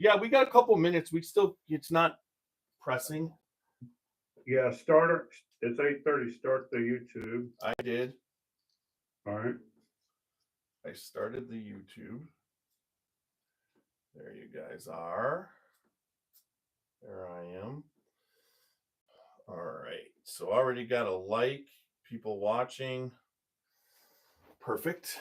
Yeah, we got a couple minutes. It's not pressing. Yeah, starter. It's 8:30. Start the YouTube. I did. All right. I started the YouTube. There you guys are. There I am. All right. So already got a like, people watching. Perfect.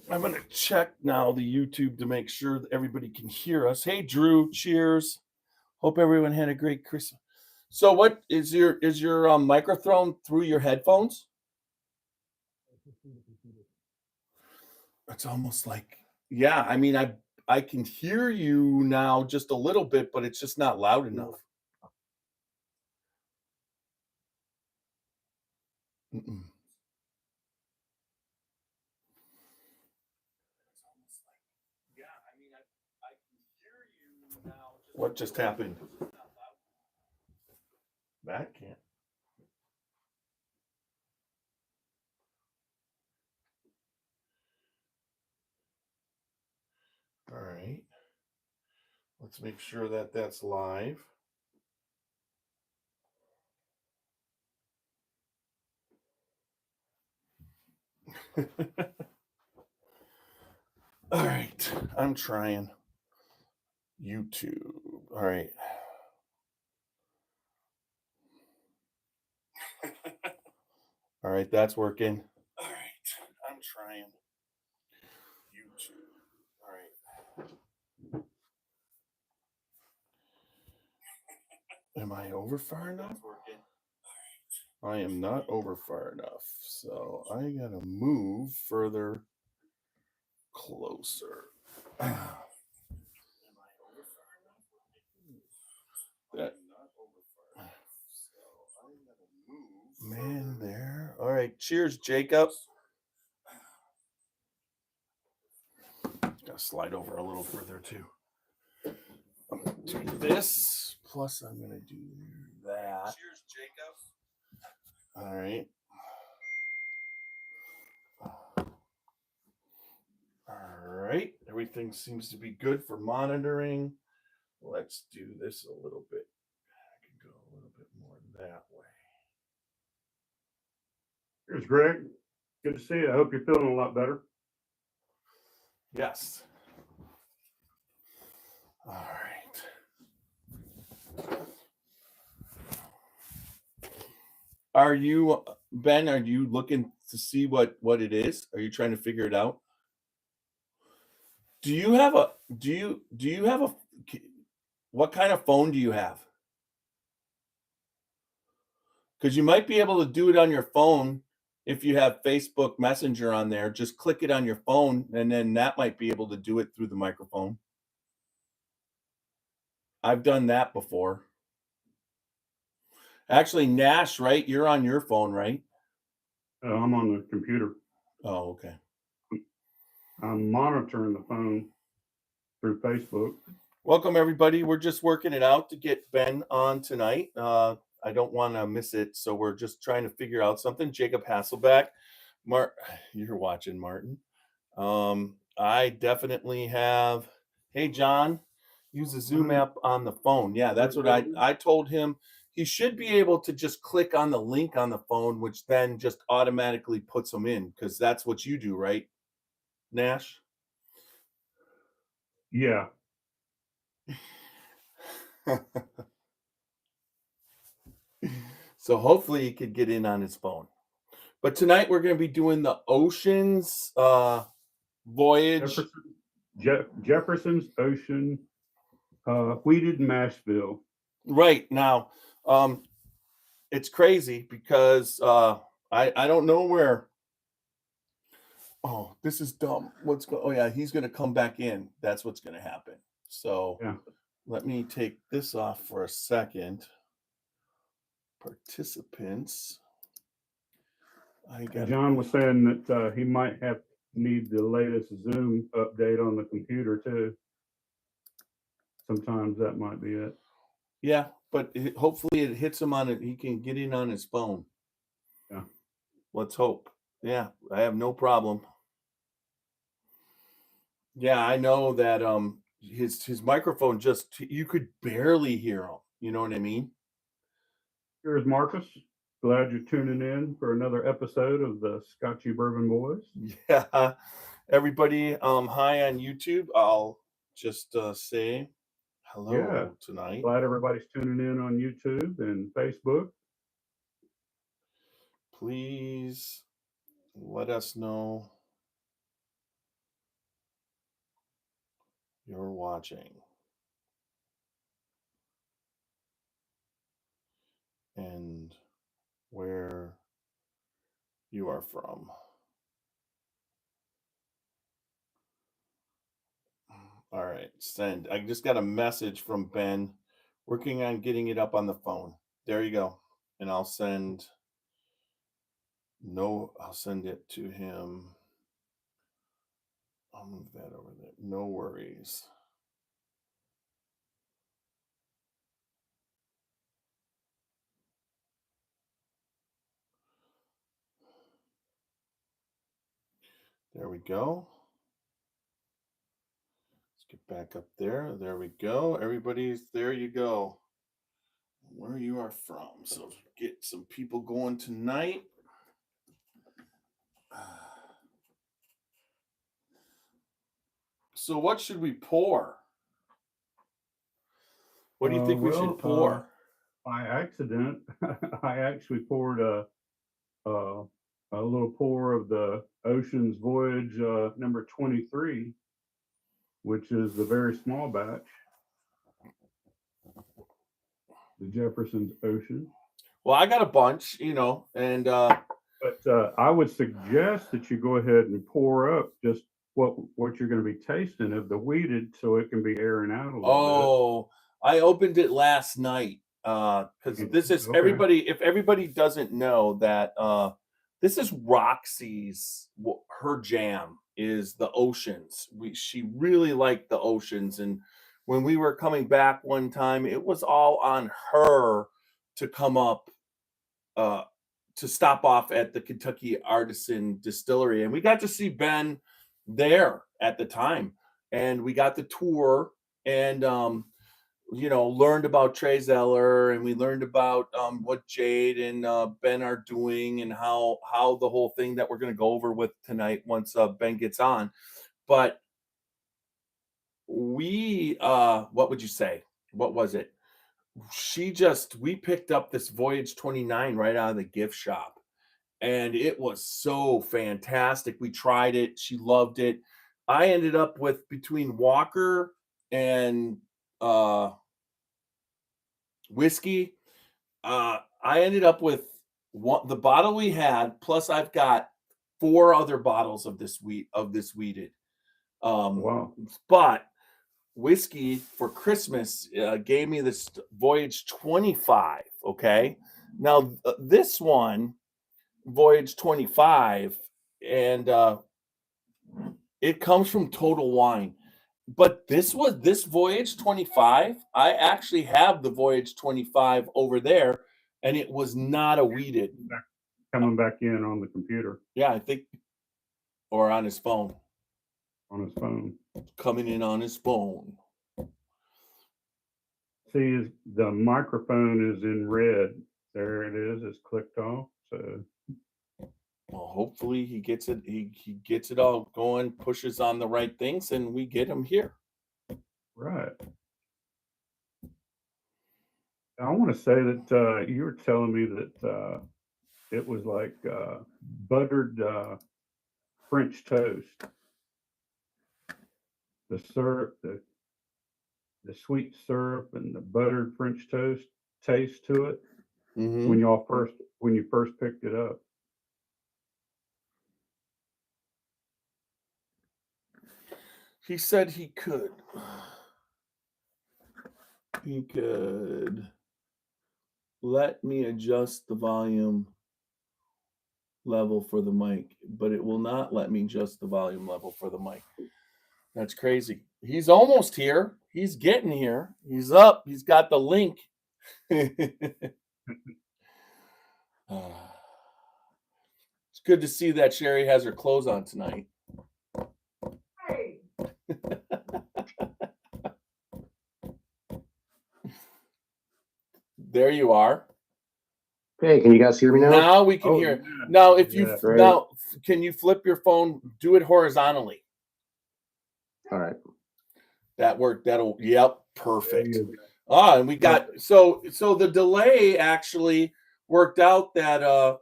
I'm going to check now the YouTube to make sure that everybody can hear us. Hey, Drew, cheers. Hope everyone had a great Christmas. So what is your microphone through your headphones? It's almost like, yeah, I mean, I can hear you now just a little bit, but it's just not loud enough. Mm-mm. What just happened? That can't. All right. Let's make sure that that's live. All right. I'm trying. YouTube. All right. All right, that's working. All right, I'm trying. YouTube. All right. Am I over far enough? I am not over far enough. So I gotta move further closer. Am I over far enough? That, man, there. All right. Cheers, Jacob. Gotta slide over a little further too. I'm gonna do this. Plus, I'm gonna do that. Cheers, Jacob. All right. All right. Everything seems to be good for monitoring. Let's do this a little bit. I can go a little bit more that way. Here's Greg. Good to see you. I hope you're feeling a lot better. Yes. All right. Are you, Ben, are you looking to see what it is? Are you trying to figure it out? Do you have a what kind of phone do you have? Because you might be able to do it on your phone if you have Facebook Messenger on there. Just click it on your phone, and then that might be able to do it through the microphone. I've done that before. Actually, Nash, right? You're on your phone, right? I'm on the computer. Oh, okay. I'm monitoring the phone through Facebook. Welcome, everybody. We're just working it out to get Ben on tonight. I don't want to miss it, so we're just trying to figure out something. Jacob Hasselback, you're watching, Martin. I definitely have. Hey, John, use the Zoom app on the phone. Yeah, that's what I told him. He should be able to just click on the link on the phone, which then just automatically puts them in, because that's what you do, right, Nash? Yeah. So hopefully he could get in on his phone. But tonight we're going to be doing the Oceans voyage. Jefferson's Ocean wheated mash bill. Right. Now, it's crazy because I don't know where. Oh, this is dumb. Oh yeah, he's going to come back in. That's what's going to happen. So yeah. Let me take this off for a second. Participants. John was saying that he might need the latest Zoom update on the computer too. Sometimes that might be it. Yeah, but hopefully it hits him on it. He can get in on his phone. Yeah. Let's hope. Yeah, I have no problem. Yeah, I know that his microphone just you could barely hear him. You know what I mean? Here's Marcus. Glad you're tuning in for another episode of the Scotchy Bourbon Boys. Yeah. Everybody, hi on YouTube. I'll just say Yeah, hello tonight. glad everybody's tuning in on YouTube and Facebook. Please let us know you're watching and where you are from. All right, send. I just got a message from Ben, working on getting it up on the phone. There you go. And I'll send it to him. I'll move that over there. No worries. There we go. Let's get back up there. There we go. Everybody's there. You go. Where you are from. So get some people going tonight. So what should we pour? What do you think we should pour? By accident, I actually poured a little pour of the Ocean's Voyage number 23, which is the very small batch. The Jefferson's Ocean. Well, I got a bunch, and but I would suggest that you go ahead and pour up just what you're going to be tasting of the wheated, so it can be airing out a little bit. I opened it last night because this is okay. Everybody. If everybody doesn't know that, this is Roxy's. Her jam is the oceans. She really liked the oceans, and when we were coming back one time, it was all on her to come up. To stop off at the Kentucky Artisan Distillery, and we got to see Ben there at the time, and we got the tour, and learned about Trey Zeller, and we learned about what Jade and Ben are doing, and how the whole thing that we're going to go over with tonight once Ben gets on. But we what would you say? What was it? We picked up this Voyage 29 right out of the gift shop, and it was so fantastic. We tried it. She loved it. I ended up with, between Walker and whiskey, I ended up with the bottle we had, plus I've got 4 other bottles of this wheated. Wow. But whiskey for Christmas gave me this Voyage 25. Okay, now this one, Voyage 25, and it comes from Total Wine. But this Voyage 25. I actually have the Voyage 25 over there, and it was not a wheated. Coming back in on the computer. Yeah, I think, or on his phone. On his phone. Coming in on his phone. See, the microphone is in red. There it is. It's clicked off. So, well, hopefully he gets it. He gets it all going, pushes on the right things, and we get him here. Right. I want to say that you were telling me that it was like buttered French toast. The syrup, the sweet syrup, and the buttered French toast taste to it when you first picked it up. He said he could. He could let me adjust the volume level for the mic, but it will not let me adjust the volume level for the mic. That's crazy. He's almost here. He's getting here. He's up. He's got the link. It's good to see that Sherry has her clothes on tonight. Hey. There you are. Okay, can you guys hear me now? Now we can hear. Yeah. Now, if you Right. now can you flip your phone? Do it horizontally. All right. That worked. That'll. Yep. Perfect. There you And we got so the delay actually worked out that our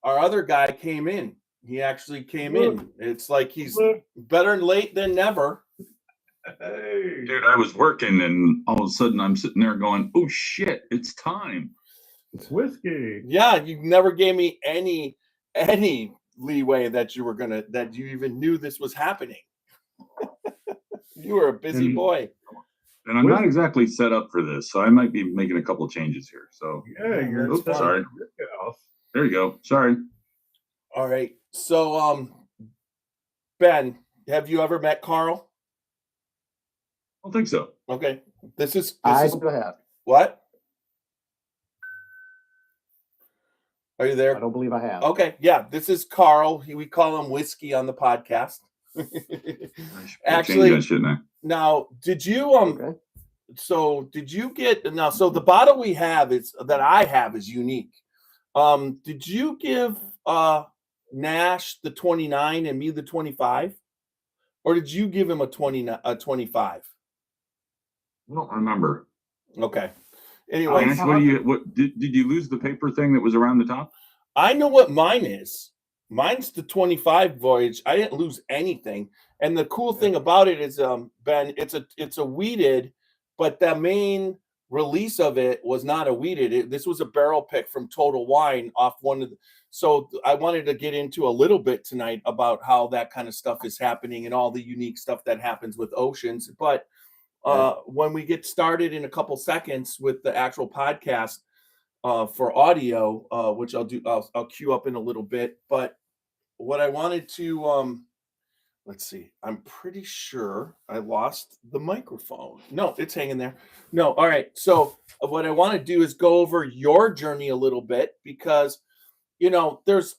other guy came in. He actually came in. It's like he's better late than never. Hey. Dude, I was working and all of a sudden I'm sitting there going, oh shit, it's time. It's whiskey. Yeah, you never gave me any leeway that you even knew this was happening. You were a busy boy. And I'm not exactly set up for this, so I might be making a couple changes here. So Yeah, you're oops, sorry. There you go. Sorry. All right. So Ben, have you ever met Carl? I don't think so. Okay. This is I still have. what? Are you there? I don't believe I have. Okay. Yeah, this is Carl. We call him Whiskey on the podcast. Actually, now did you Okay. so did you get now? So the bottle we have I have is unique. Did you give Nash the 29 and me the 25, or did you give him a 25? I don't remember. Okay. Anyway, Nash, what did you lose the paper thing that was around the top? I know what mine is. Mine's the 25 Voyage. I didn't lose anything. And the cool thing about it is, Ben, it's a wheated, but the main release of it was not a wheated. This was a barrel pick from Total Wine off one of the. So I wanted to get into a little bit tonight about how that kind of stuff is happening and all the unique stuff that happens with Oceans. But when we get started in a couple seconds with the actual podcast, for audio, which I'll queue up in a little bit. But what I wanted to, let's see, I'm pretty sure I lost the microphone. No, it's hanging there. No, all right. So what I want to do is go over your journey a little bit because, there's,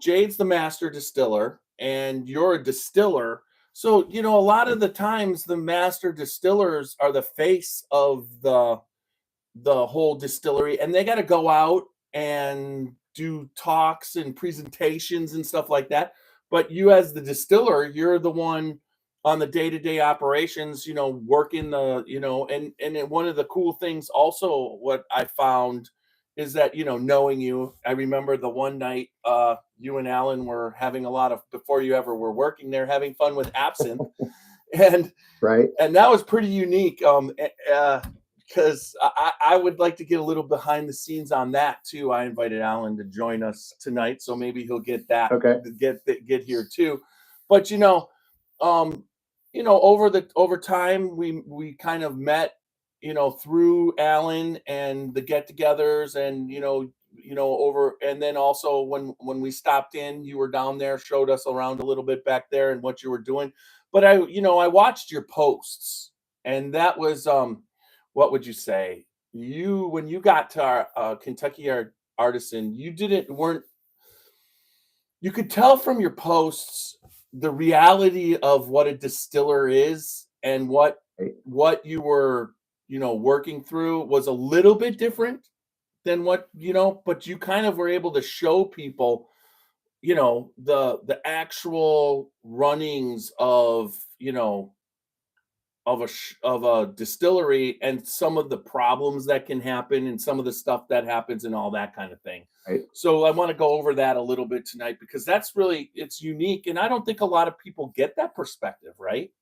Jade's the master distiller and you're a distiller. So, a lot of the times the master distillers are the face of the whole distillery, and they got to go out and do talks and presentations and stuff like that. But you, as the distiller, you're the one on the day-to-day operations, working and one of the cool things also what I found is that, knowing you, I remember the one night you and Alan were having a lot of, before you ever were working there, having fun with absinthe. And right. And that was pretty unique. Because I would like to get a little behind the scenes on that too. I invited Alan to join us tonight, so maybe he'll get that. Okay. Get here too. But over time we kind of met, through Alan and the get-togethers, and over, and then also when we stopped in, you were down there, showed us around a little bit back there and what you were doing. But I watched your posts, and that was what would you say? When you got to our Kentucky Artisan, you could tell from your posts the reality of what a distiller is, and what you were, working through was a little bit different than what, but you kind of were able to show people, the actual runnings of, of a distillery, and some of the problems that can happen and some of the stuff that happens and all that kind of thing. Right. So I want to go over that a little bit tonight, because that's really, it's unique. And I don't think a lot of people get that perspective, right?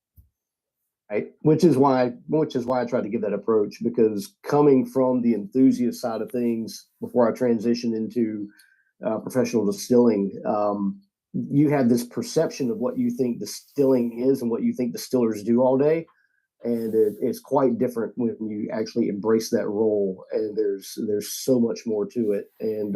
Right. Which is why I tried to give that approach, because coming from the enthusiast side of things before I transitioned into professional distilling, you have this perception of what you think distilling is and what you think distillers do all day. And it's quite different when you actually embrace that role. And there's so much more to it. And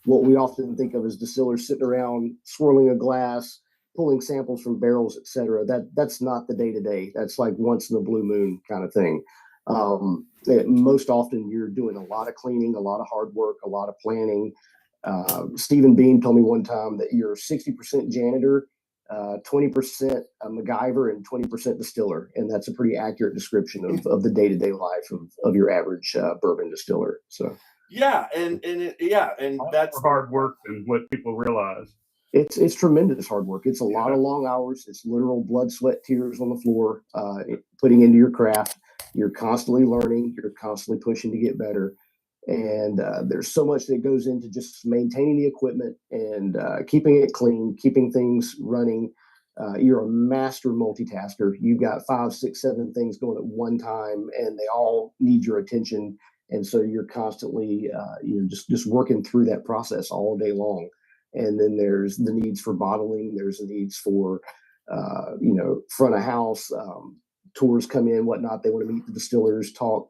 what we often think of as distillers sitting around swirling a glass, pulling samples from barrels, etc. That's not the day-to-day. That's like once in a blue moon kind of thing. Most often you're doing a lot of cleaning, a lot of hard work, a lot of planning. Stephen Bean told me one time that you're 60% janitor, 20% MacGyver and 20% distiller. And that's a pretty accurate description of the day-to-day life of your average bourbon distiller. So and that's more hard work than what people realize. It's tremendous hard work. It's a lot of long hours. It's literal blood, sweat, tears on the floor, putting into your craft. You're constantly learning. You're constantly pushing to get better. And there's so much that goes into just maintaining the equipment and keeping it clean, keeping things running. You're a master multitasker. You've got 5, 6, 7 things going at one time, and they all need your attention. And so you're constantly, just working through that process all day long. And then there's the needs for bottling. There's the needs for, front of house tours come in, whatnot. They want to meet the distillers, talk,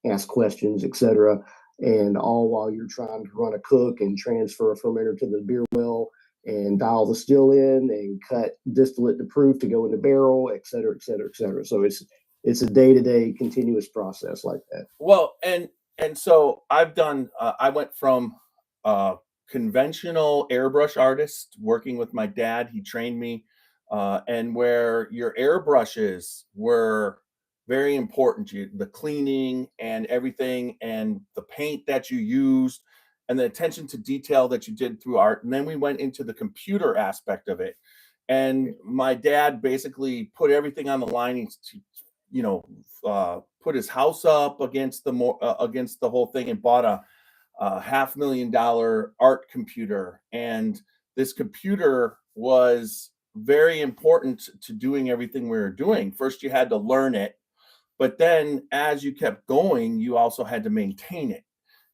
ask questions, etc. And all while you're trying to run a cook and transfer a fermenter to the beer well and dial the still in and cut distillate to proof to go in the barrel, et cetera, et cetera, et cetera. So it's a day-to-day continuous process like that. Well, and so I've done, I went from conventional airbrush artist working with my dad. He trained me, and where your airbrushes were very important, the cleaning and everything, and the paint that you used, and the attention to detail that you did through art. And then we went into the computer aspect of it. And my dad basically put everything on the line to, put his house up against the whole thing and bought a $500,000 art computer. And this computer was very important to doing everything we were doing. First, you had to learn it, but then as you kept going, you also had to maintain it.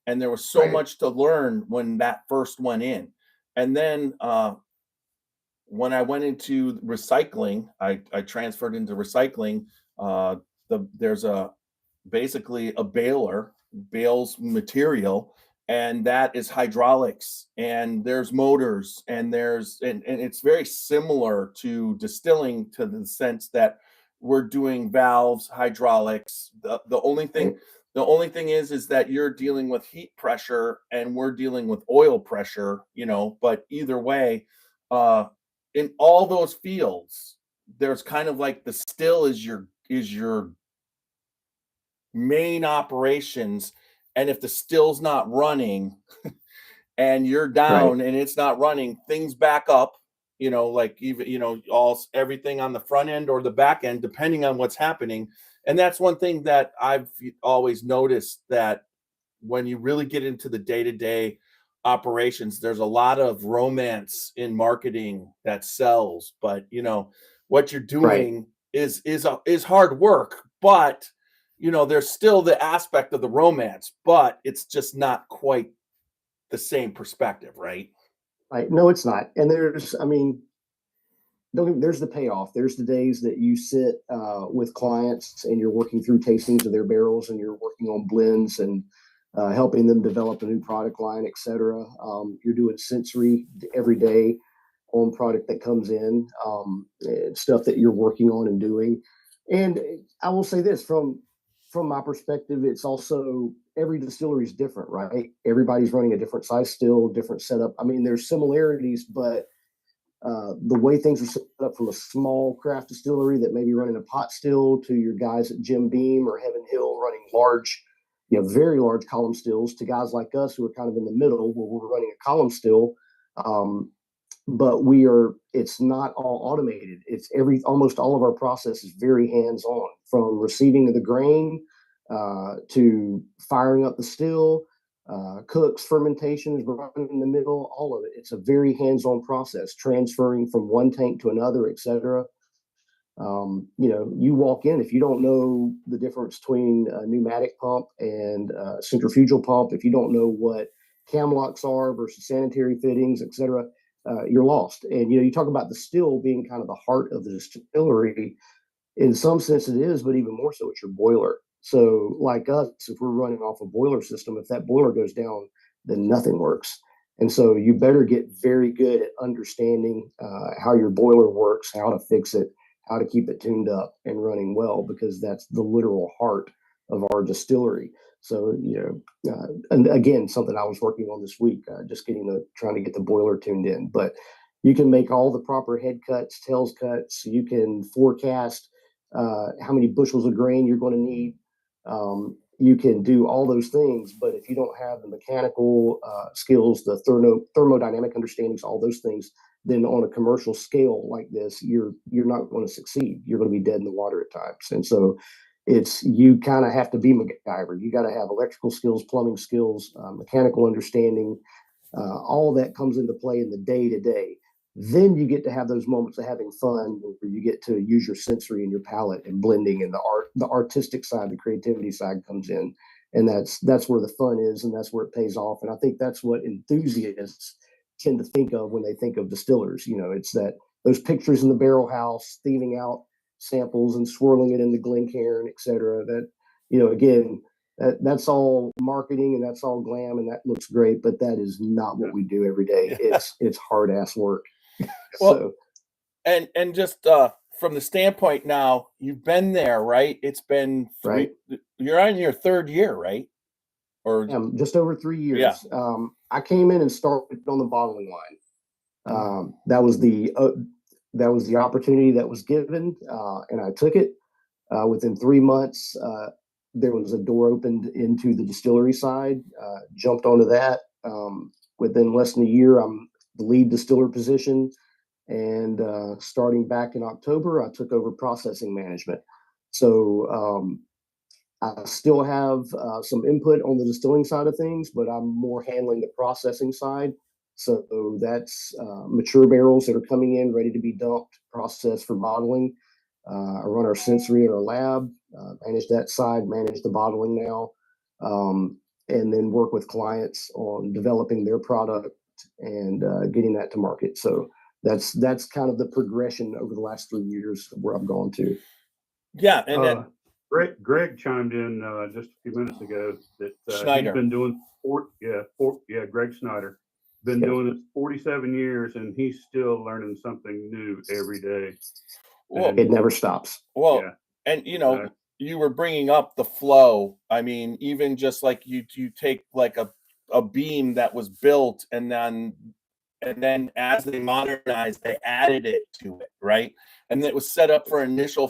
And there was so much to learn when that first went in. And then when I went into recycling, I transferred into recycling. There's basically a baler bales material, and that is hydraulics, and there's motors, and and it's very similar to distilling, to the sense that we're doing valves, hydraulics. The only thing is that you're dealing with heat pressure and we're dealing with oil pressure, but either way, in all those fields, there's kind of like the still is your main operations. And if the still's not running and you're down and it's not running, things back up, like even, everything on the front end or the back end, depending on what's happening. And that's one thing that I've always noticed, that when you really get into the day-to-day operations, there's a lot of romance in marketing that sells, but what you're doing is hard work, but there's still the aspect of the romance, but it's just not quite the same perspective, right? Right. No, it's not. And there's the payoff. There's the days that you sit with clients and you're working through tastings of their barrels and you're working on blends and helping them develop a new product line, et cetera. You're doing sensory every day on product that comes in, stuff that you're working on and doing. And I will say this, from my perspective, it's also, every distillery is different, right? Everybody's running a different size still, different setup. I mean, there's similarities, but the way things are set up, from a small craft distillery that may be running a pot still, to your guys at Jim Beam or Heaven Hill running large, very large column stills, to guys like us who are kind of in the middle where we're running a column still. But it's not all automated. It's almost all of our process is very hands-on, from receiving of the grain to firing up the still, cooks, fermentations, running in the middle, all of it. It's a very hands-on process, transferring from one tank to another, et cetera. You walk in, if you don't know the difference between a pneumatic pump and a centrifugal pump, if you don't know what cam locks are versus sanitary fittings, et cetera, you're lost. And, you talk about the still being kind of the heart of the distillery. In some sense it is, but even more so, it's your boiler. So like us, if we're running off a boiler system, if that boiler goes down, then nothing works. And so you better get very good at understanding how your boiler works, how to fix it, how to keep it tuned up and running well, because that's the literal heart of our distillery. So, and again, something I was working on this week, just trying to get the boiler tuned in. But You can make all the proper head cuts, tails cuts. You can forecast how many bushels of grain you're going to need. You can do all those things, but if you don't have the mechanical skills, the thermodynamic understandings, all those things, then on a commercial scale like this, you're not going to succeed. You're going to be dead in the water at times. And so it's, you kind of have to be MacGyver. You got to have electrical skills, plumbing skills, mechanical understanding. All that comes into play in the day to day. Then you get to have those moments of having fun where you get to use your sensory and your palate and blending, and the artistic side, the creativity side comes in. And that's where the fun is, and that's where it pays off. And I think that's what enthusiasts tend to think of when they think of distillers. You know, it's that those pictures in the barrel house, thieving out samples and swirling it in the Glencairn, et cetera. That, you know, again, that's all marketing and that's all glam and that looks great, but that is not what we do every day. It's hard ass work. Well, so, and just from the standpoint now, you've been there, right? It's been right. You're on your third year, right? Or just over 3 years. Yeah. I came in and started on the bottling line. That was the opportunity that was given, and I took it. Within 3 months, there was a door opened into the distillery side. Jumped onto that. Within less than a year, I'm the lead distiller position. And starting back in October, I took over processing management. So I still have some input on the distilling side of things, but I'm more handling the processing side. So that's mature barrels that are coming in, ready to be dumped, processed for bottling. I run our sensory in our lab, manage that side, manage the bottling now, and then work with clients on developing their product and getting that to market. So that's kind of the progression over the last 3 years where I've gone to. Yeah, and then Greg chimed in just a few minutes ago that Schneider. He's been doing Greg Snyder been doing this 47 years, and he's still learning something new every day. Well, it never stops. Well, and you know, you were bringing up the flow. I mean, even just like you take like a beam that was built, and then as they modernized, they added it to it, right? And it was set up for initial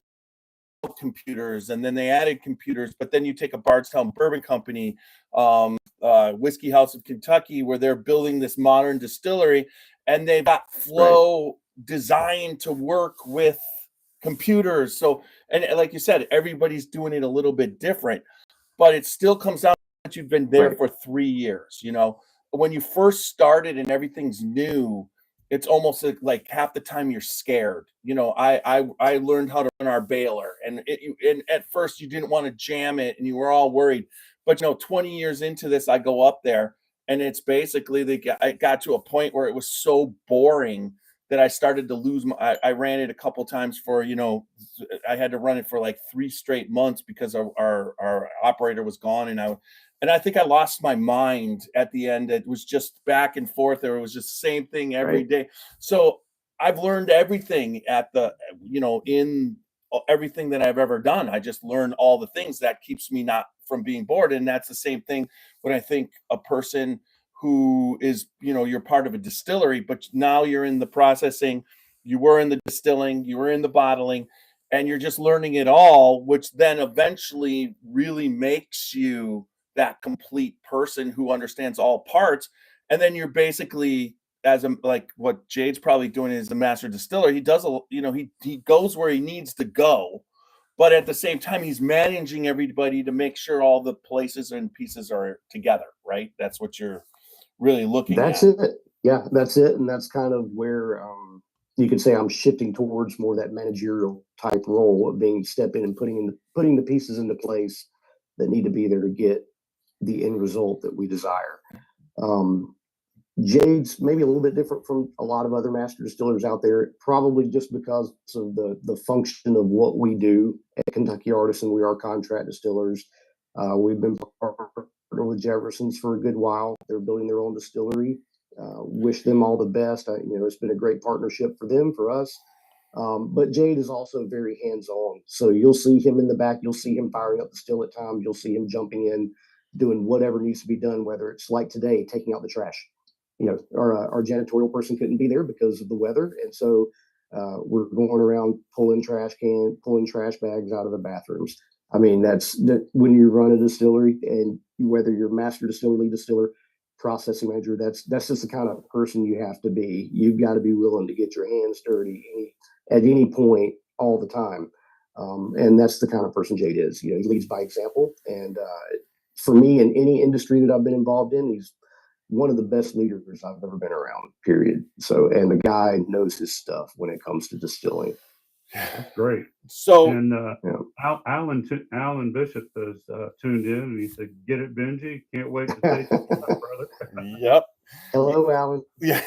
computers, and then they added computers. But then you take a Bardstown Bourbon Company, Whiskey House of Kentucky, where they're building this modern distillery, and they've got flow designed to work with computers. So, and like you said, everybody's doing it a little bit different, but it still comes down to that you've been there for 3 years. You know, when you first started and everything's new, it's almost like half the time you're scared. You know, I learned how to run our baler, and at first you didn't want to jam it, and you were all worried. But you know, 20 years into this, I go up there, and it's basically it got to a point where it was so boring that I started to lose I ran it a couple times for, you know, I had to run it for like 3 straight months because our operator was gone, and I think I lost my mind at the end. It was just back and forth. There was just the same thing every day. So I've learned everything at the, you know, in everything that I've ever done. I just learned all the things that keeps me not from being bored. And that's the same thing when I think a person who is, you know, you're part of a distillery, but now you're in the processing, you were in the distilling, you were in the bottling, and you're just learning it all, which then eventually really makes you that complete person who understands all parts. And then you're basically, as a, like what Jade's probably doing as the master distiller, he does, you know, he goes where he needs to go, but at the same time, he's managing everybody to make sure all the places and pieces are together, right? That's what you're really looking at. That's it. Yeah, that's it. And that's kind of where you could say I'm shifting towards more that managerial type role of being step in and putting the pieces into place that need to be there to get the end result that we desire. Jade's maybe a little bit different from a lot of other master distillers out there, probably just because of the function of what we do at Kentucky Artisan. We are contract distillers. We've been partnered with Jeffersons for a good while. They're building their own distillery. Wish them all the best. You know, it's been a great partnership for them, for us. But Jade is also very hands-on. So you'll see him in the back. You'll see him firing up the still at times. You'll see him jumping in, doing whatever needs to be done, whether it's like today, taking out the trash. our janitorial person couldn't be there because of the weather, and so we're going around pulling trash bags out of the bathrooms. I mean, when you run a distillery, and whether you're master distiller, lead distiller, processing manager, that's just the kind of person you have to be. You've got to be willing to get your hands dirty at any point, all the time. And that's the kind of person Jade is. He leads by example. And for me, in any industry that I've been involved in, he's one of the best leaders I've ever been around, period. So, and the guy knows his stuff when it comes to distilling. That's great. So, and Alan Bishop is tuned in, and he said, "Get it, Benji. Can't wait to taste it, my brother." Yep. Hello, Alan. Yeah.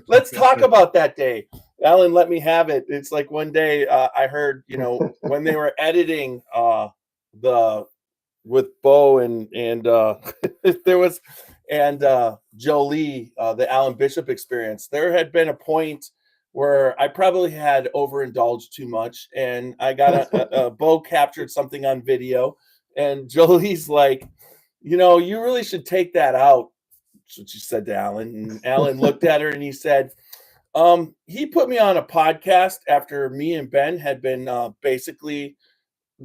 Let's talk about that day. Alan let me have it. It's like one day I heard, when they were editing with Bo and there was Jolie, the Alan Bishop experience. There had been a point where I probably had overindulged too much, and I got a Bo captured something on video, and Jolie's like, you really should take that out. That's what she said to Alan, and Alan looked at her and he said, he put me on a podcast after me and Ben had been basically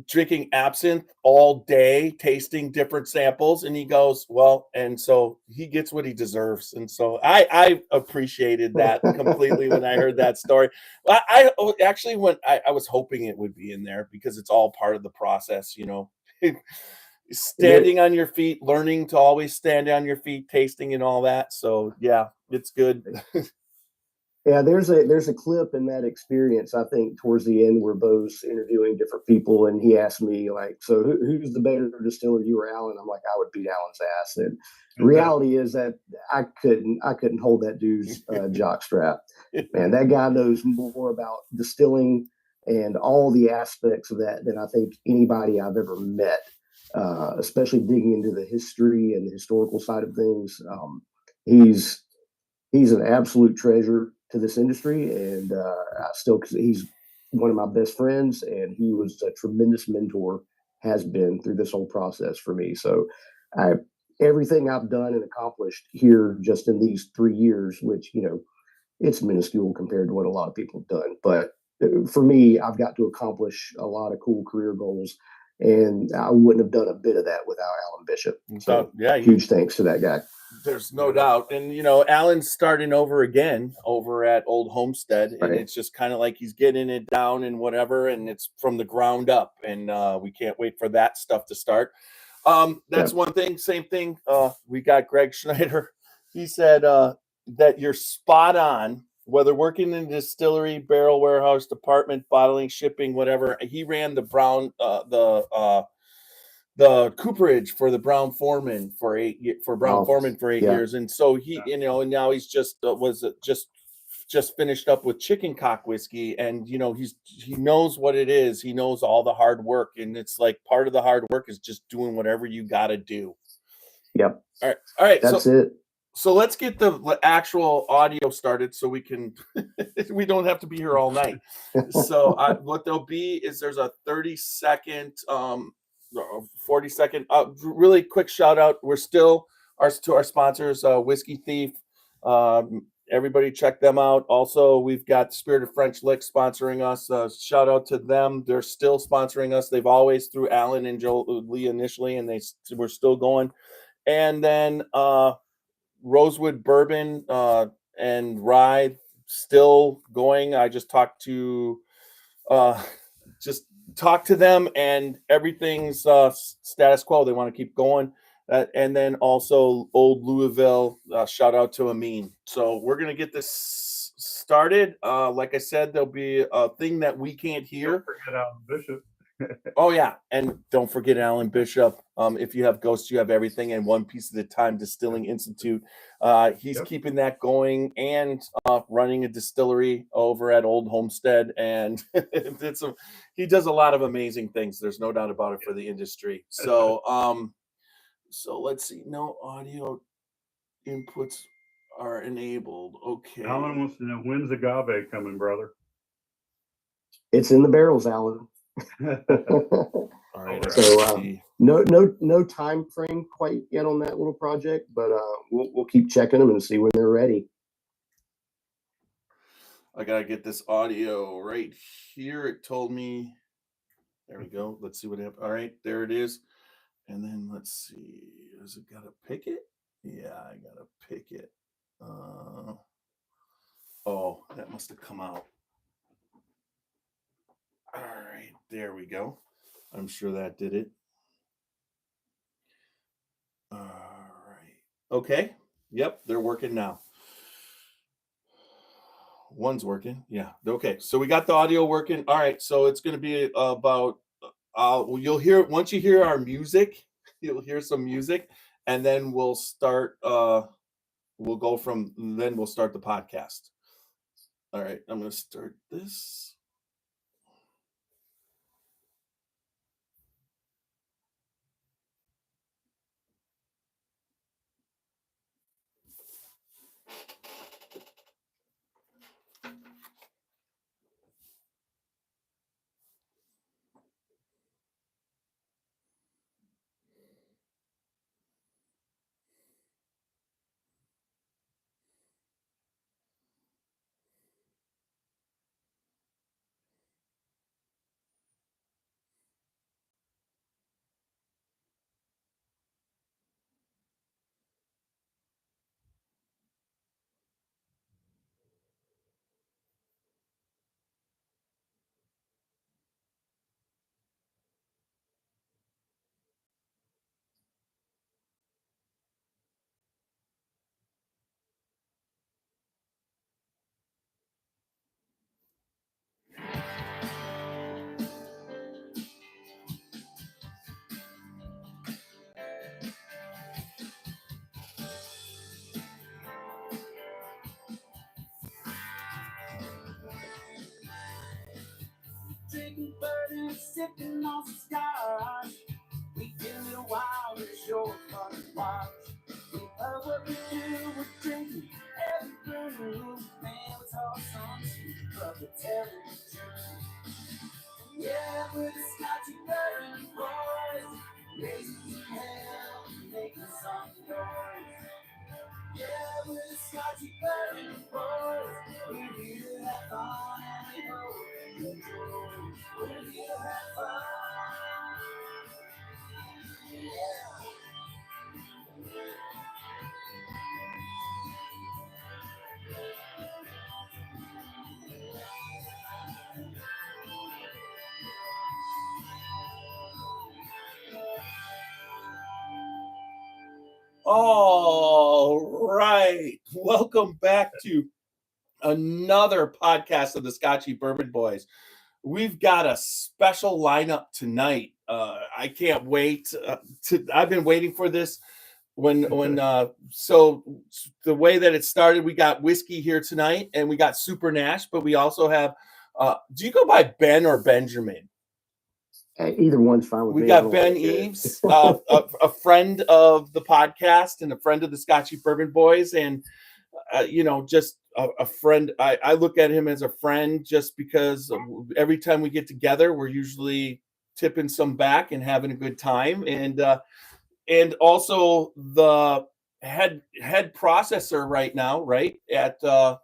drinking absinthe all day, tasting different samples, and he goes, well, and so he gets what he deserves. And so I appreciated that completely when I heard that story. I actually I was hoping it would be in there because it's all part of the process, standing on your feet, learning to always stand on your feet, tasting and all that. So yeah, it's good. Yeah, there's a clip in that experience, I think, towards the end where Bo's interviewing different people, and he asked me, like, so who's the better distiller, you or Alan? I'm like, I would beat Alan's ass. And the reality is that I couldn't hold that dude's jock strap. Man, that guy knows more about distilling and all the aspects of that than I think anybody I've ever met, especially digging into the history and the historical side of things. He's an absolute treasure to this industry, and he's one of my best friends, and he was a tremendous mentor, has been through this whole process for me. So everything I've done and accomplished here just in these 3 years, which, it's minuscule compared to what a lot of people have done. But for me, I've got to accomplish a lot of cool career goals, and I wouldn't have done a bit of that without Alan Bishop. So yeah, huge thanks to that guy. There's no doubt. And, Alan's starting over again over at Old Homestead. And it's just kind of like he's getting it down and whatever. And it's from the ground up. And we can't wait for that stuff to start. That's one thing. Same thing. We got Greg Schneider. He said that you're spot on, whether working in a distillery, barrel warehouse, department, bottling, shipping, whatever. He ran the cooperage for the Brown Foreman for 8 years, and so he, and now he's just just finished up with chicken cock whiskey, and he knows what it is. He knows all the hard work, and it's like part of the hard work is just doing whatever you got to do. Yep. All right. That's it. So let's get the actual audio started so we can we don't have to be here all night. So what there'll be is there's a 30-second 40-second really quick shout out. We're still to our sponsors, Whiskey Thief. Everybody check them out. Also, we've got Spirit of French Lick sponsoring us. Shout out to them. They're still sponsoring us. They've always through Alan and Jolie initially, and we're still going. And then Rosewood Bourbon and Rye still going. I just talked to them, and everything's status quo. They want to keep going. And then also Old Louisville, shout out to Amin. So we're going to get this started. Like I said, there'll be a thing that we can't hear. Don't forget Alan Bishop. Oh, yeah. And don't forget Alan Bishop. If you have Ghosts, you have everything. And One Piece at a Time Distilling Institute. He's keeping that going and running a distillery over at Old Homestead. And he does a lot of amazing things. There's no doubt about it for the industry. So, so let's see. No audio inputs are enabled. Okay. Alan wants to know, when's agave coming, brother? It's in the barrels, Alan. All right. So no time frame quite yet on that little project, but we'll keep checking them and see when they're ready. I gotta get this audio right here. It told me. There we go. Let's see what happened. All right, there it is. And then let's see. Does it gotta pick it? Yeah, I gotta pick it. Oh, that must have come out. All right, there we go. I'm sure that did it. All right. Okay. Yep, they're working now. One's working. Yeah. Okay. So we got the audio working. All right. So it's going to be about, you'll hear, once you hear our music, you'll hear some music, and then we'll start, we'll start the podcast. All right. I'm going to start this. Drinking bourbon, sipping on some scotch. We get a little wild, it's sure fun to watch. We love what we do, we're drinking every brew. Man, it's all some sweet, but we're telling the truth. Yeah, we're the Scotchy bourbon boys, raising hell, making some noise. Yeah, we're the Scotchy bourbon boys. We're here to have fun and we hope you enjoy. We're here to have fun. Yeah. All right. Welcome back to another podcast of the Scotchy Bourbon Boys. We've got a special lineup tonight. I can't wait. I've been waiting for this. So the way that it started, we got whiskey here tonight, and we got Super Nash, but we also have. Do you go by Ben or Benjamin? Either one's fine with me. We got Ben Eaves, a friend of the podcast and a friend of the Scotchy Bourbon Boys, and just a friend. I look at him as a friend just because every time we get together, we're usually tipping some back and having a good time, and also the head processor right now, right at the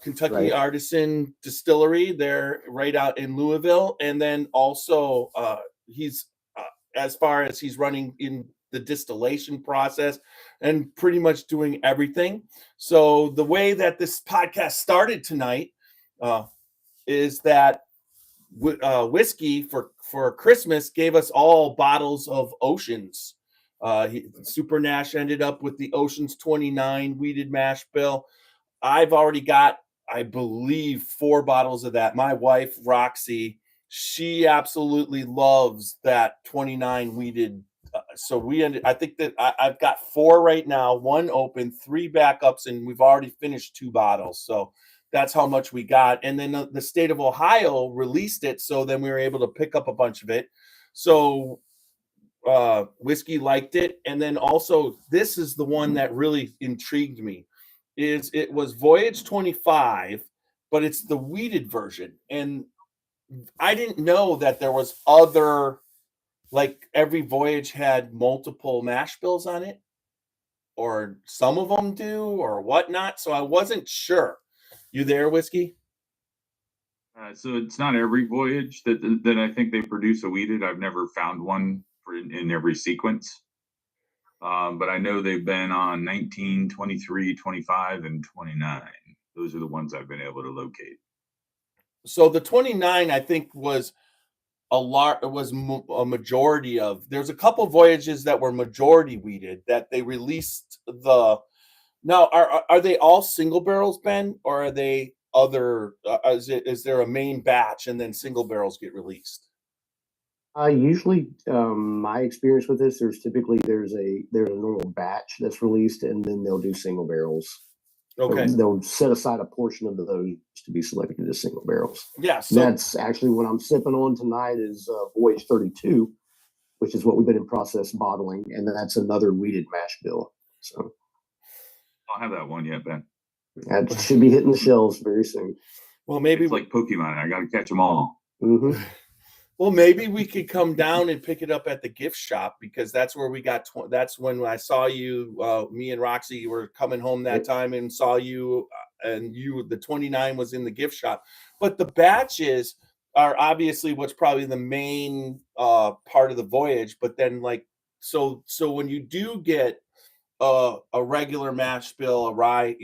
Kentucky Artisan Distillery. They're right out in Louisville, and then also he's as far as he's running in the distillation process and pretty much doing everything. So the way that this podcast started tonight is that whiskey for Christmas gave us all bottles of Oceans. Super Nash ended up with the Oceans 29 weeded mash bill. I've already got, I believe, 4 bottles of that. My wife, Roxy, she absolutely loves that 29 weeded. I think that I've got 4 right now, 1 open, 3 backups, and we've already finished 2 bottles. So that's how much we got. And then the state of Ohio released it. So then we were able to pick up a bunch of it. So whiskey liked it. And then also, this is the one that really intrigued me. It was Voyage 25, but it's the weeded version. And I didn't know that there was other, like every voyage had multiple mash bills on it, or some of them do, or whatnot. So I wasn't sure. You there, Whiskey? So it's not every voyage that I think they produce a weeded. I've never found one in every sequence. But I know they've been on 19, 23, 25, and 29. Those are the ones I've been able to locate. So the 29, I think, was a majority of. There's a couple voyages that were majority weeded that they released the. Now, are they all single barrels, Ben, or are they other? Is there a main batch and then single barrels get released? Usually, my experience with this, there's a normal batch that's released, and then they'll do single barrels. Okay. They'll set aside a portion of those to be selected as single barrels. Yeah. So that's actually what I'm sipping on tonight is Voyage 32, which is what we've been in process bottling, and that's another weeded mash bill. So I don't have that one yet, Ben. that should be hitting the shelves very soon. Well, maybe it's like Pokemon. I got to catch them all. Mm-hmm. Well, maybe we could come down and pick it up at the gift shop, because that's where we got. That's when I saw you. Me and Roxy were coming home that time and saw you, and the 29 was in the gift shop. But the batches are obviously what's probably the main part of the voyage. But then, so when you do get a regular mash bill, a rye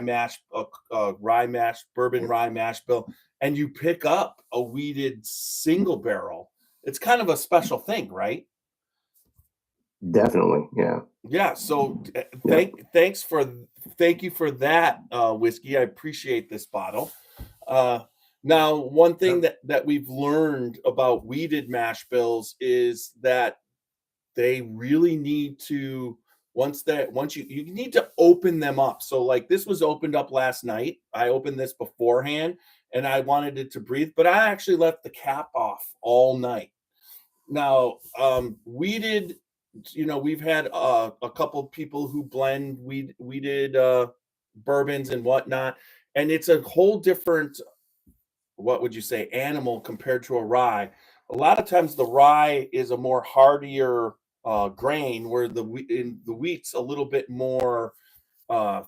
mash, a rye mash, bourbon rye mash bill, and you pick up a weeded single barrel, it's kind of a special thing, right? Definitely, yeah. Yeah. So thank you for that, Whiskey. I appreciate this bottle. Now, one thing that we've learned about weeded mash bills is that they really need to once you need to open them up. So like this was opened up last night. I opened this beforehand and I wanted it to breathe, but I actually left the cap off all night. Now, weeded, we've had a couple of people who blend weeded bourbons and whatnot, and it's a whole different, what would you say, animal compared to a rye. A lot of times the rye is a more hardier grain, where the wheat's a little bit more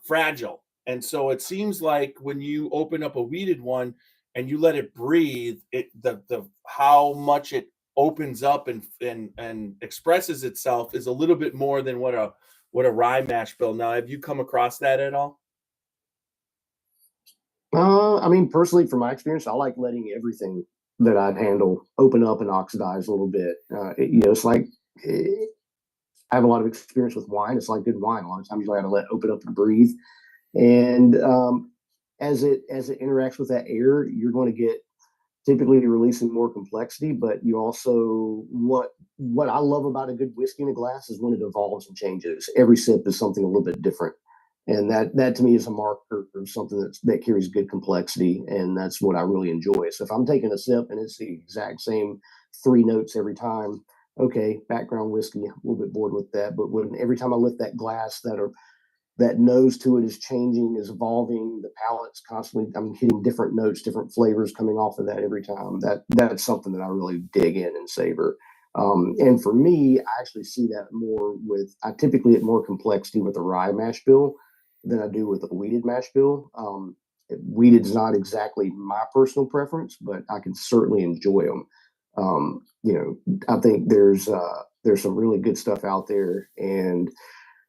fragile. And so it seems like when you open up a weeded one and you let it breathe, the how much it opens up and expresses itself is a little bit more than what a rye mash bill. Now, have you come across that at all? I mean, personally, from my experience, I like letting everything that I'd handle open up and oxidize a little bit. It's like I have a lot of experience with wine. It's like good wine. A lot of times you got to let open up and breathe. And as it interacts with that air, you're going to get typically releasing more complexity. But you also what I love about a good whiskey in a glass is when it evolves and changes. Every sip is something a little bit different. And that to me is a marker of something that carries good complexity, and that's what I really enjoy. So if I'm taking a sip and it's the exact same 3 notes every time, okay, background whiskey, a little bit bored with that. But when every time I lift that glass, that nose to it is changing, is evolving, the palate's constantly, I'm hitting different notes, different flavors coming off of that every time. That's something that I really dig in and savor. And for me, I actually see that more I typically get more complexity with a rye mash bill than I do with a weeded mash bill. Weeded is not exactly my personal preference, but I can certainly enjoy them. I think there's some really good stuff out there, and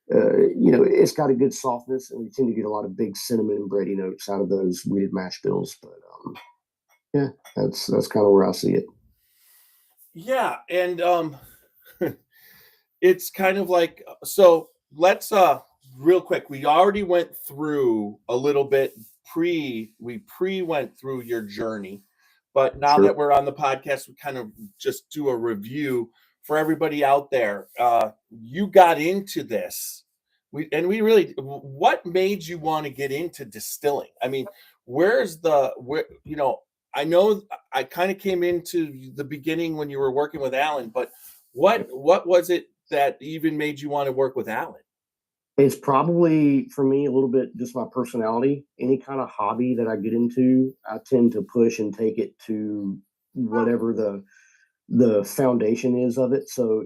it's got a good softness, and you tend to get a lot of big cinnamon and bready notes out of those weeded mash bills. But yeah, that's kind of where I see it. Yeah, and it's kind of like, so let's real quick, we already went through a little bit we went through your journey, but now that we're on the podcast, we kind of just do a review for everybody out there. You got into this, what made you want to get into distilling? I mean, I know I kind of came into the beginning when you were working with Alan, but what was it that even made you want to work with Alan? It's probably for me a little bit just my personality. Any kind of hobby that I get into, I tend to push and take it to whatever the foundation is of it. So,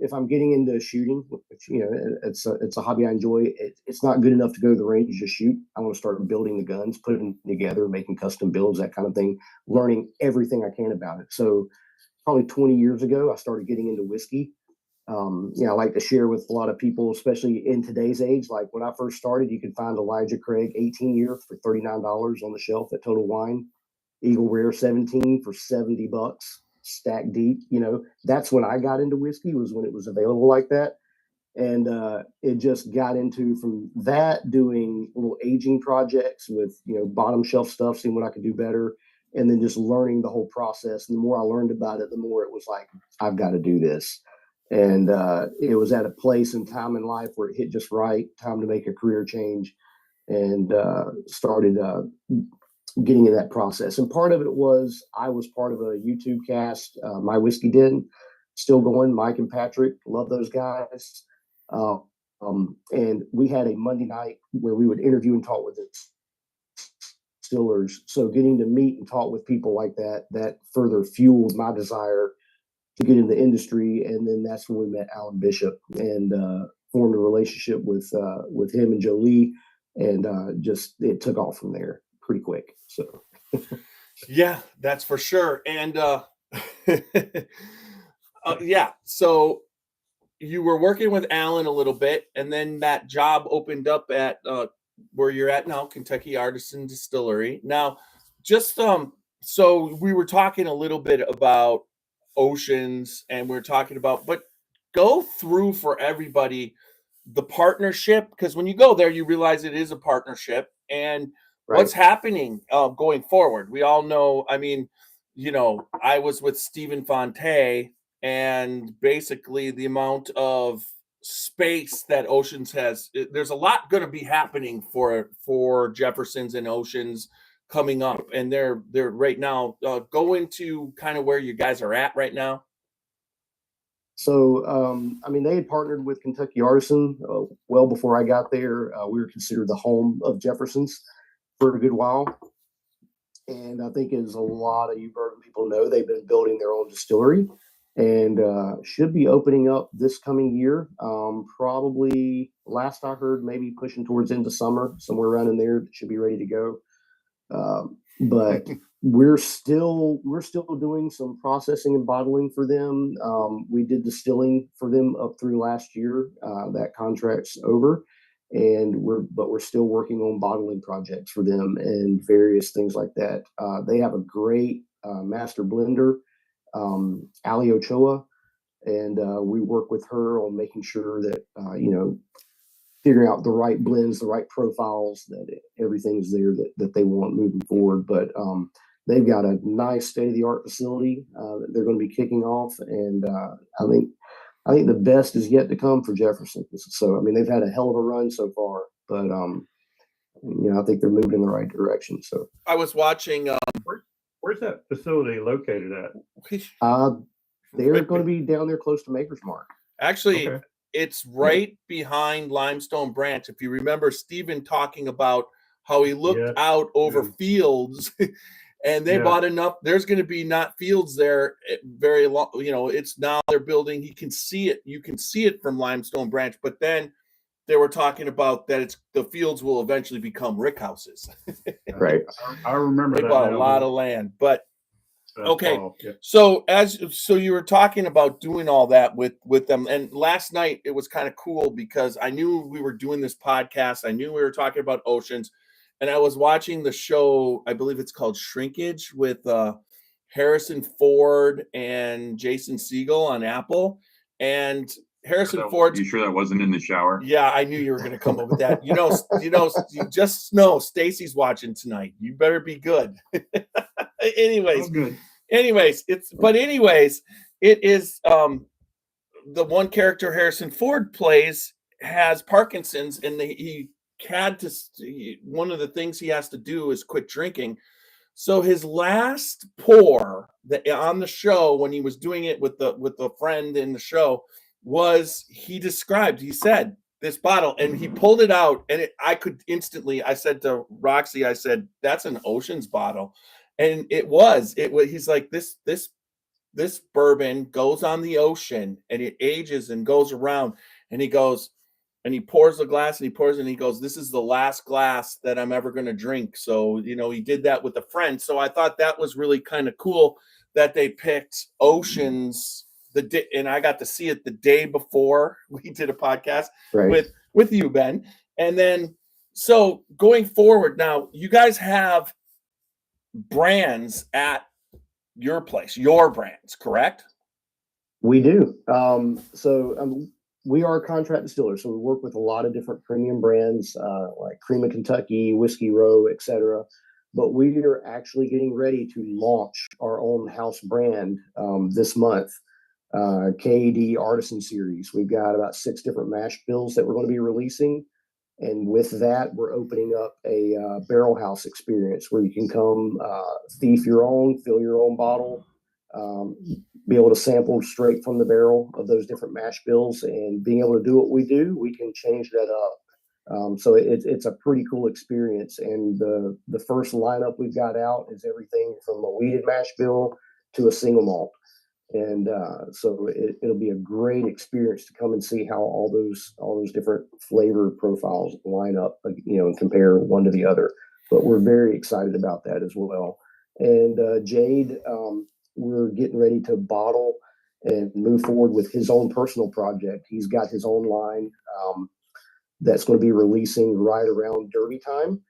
if I'm getting into shooting, which, it's a hobby I enjoy, it's not good enough to go to the range and just shoot. I want to start building the guns, putting them together, making custom builds, that kind of thing, learning everything I can about it. So probably 20 years ago, I started getting into whiskey. I like to share with a lot of people, especially in today's age. Like when I first started, you could find Elijah Craig 18 year for $39 on the shelf at Total Wine, Eagle Rare 17 for $70, stacked deep. That's when I got into whiskey, was when it was available like that. And it just got into, from that, doing little aging projects with, bottom shelf stuff, seeing what I could do better, and then just learning the whole process. And the more I learned about it, the more it was like, I've got to do this. And it was at a place and time in life where it hit just right, time to make a career change, and started getting in that process. And part of it was, I was part of a YouTube cast, My Whiskey Den, still going, Mike and Patrick, love those guys. And we had a Monday night where we would interview and talk with the distillers. So getting to meet and talk with people like that further fueled my desire to get in the industry. And then that's when we met Alan Bishop and formed a relationship with him and Jolie, and just it took off from there pretty quick. So yeah, that's for sure. And yeah, so you were working with Alan a little bit, and then that job opened up at where you're at now, Kentucky Artisan Distillery. Now, just so we were talking a little bit about Oceans, and we're talking about, but go through for everybody the partnership, because when you go there, you realize it is a partnership, and what's happening going forward. We all know, I mean, I was with Stephen Fonte, and basically the amount of space that Oceans has, there's a lot going to be happening for Jeffersons and Oceans coming up, and they're right now. Go into kind of where you guys are at right now. So, they had partnered with Kentucky Artisan well before I got there. We were considered the home of Jeffersons for a good while. And I think, as a lot of you bourbon people know, they've been building their own distillery, and should be opening up this coming year. Probably, last I heard, maybe pushing towards into summer, somewhere around in there. Should be ready to go. But we're still doing some processing and bottling for them. We did distilling for them up through last year. That contract's over, and we're still working on bottling projects for them and various things like that. They have a great master blender, Ali Ochoa, and we work with her on making sure that figuring out the right blends, the right profiles, that everything's there that they want moving forward. But they've got a nice state-of-the-art facility that they're going to be kicking off, and I think the best is yet to come for Jefferson. So they've had a hell of a run so far, but I think they're moving in the right direction. So I was watching. Where's that facility located at? They're going to be down there close to Maker's Mark. Actually, okay. It's right behind Limestone Branch. If you remember Stephen talking about how he looked out over fields, and they bought enough. There's going to be not fields there very long. It's now they're building. You can see it from Limestone Branch. But then they were talking about that the fields will eventually become rick houses. Right. I remember they that. bought a lot of land, but. Okay, yeah. So you were talking about doing all that with them, and last night it was kind of cool because I knew we were doing this podcast. I knew we were talking about Oceans, and I was watching the show. I believe it's called Shrinkage with Harrison Ford and Jason Segel on Apple, and Harrison Ford. You sure that wasn't in the shower? Yeah, I knew you were going to come up with that. You just know Stacy's watching tonight. You better be good. Anyways, it is the one character Harrison Ford plays has Parkinson's, and one of the things he has to do is quit drinking. So his last pour on the show, when he was doing it with the friend in the show, was he said this bottle, and he pulled it out, and I said to Roxy, I said, that's an Oceans bottle. And he's like, this bourbon goes on the ocean and it ages and goes around. And he goes, and he pours the glass and he pours and he goes, this is the last glass that I'm ever going to drink. So, he did that with a friend. So I thought that was really kind of cool that they picked oceans and I got to see it the day before we did a podcast with you, Ben. And then, so going forward now, you guys have brands at your place, your brands, correct? We do. We are a contract distiller, so we work with a lot of different premium brands like Cream of Kentucky, Whiskey Row, etc. But we are actually getting ready to launch our own house brand this month, KD Artisan Series. We've got about 6 different mash bills that we're going to be releasing. And with that, we're opening up a barrel house experience where you can come thief your own, fill your own bottle, be able to sample straight from the barrel of those different mash bills, and being able to do what we do, we can change that up. So it's a pretty cool experience. And the first lineup we've got out is everything from a weeded mash bill to a single malt. And so it'll be a great experience to come and see how all those different flavor profiles line up, and compare one to the other. But we're very excited about that as well. And Jade, we're getting ready to bottle and move forward with his own personal project. He's got his own line that's going to be releasing right around Derby time.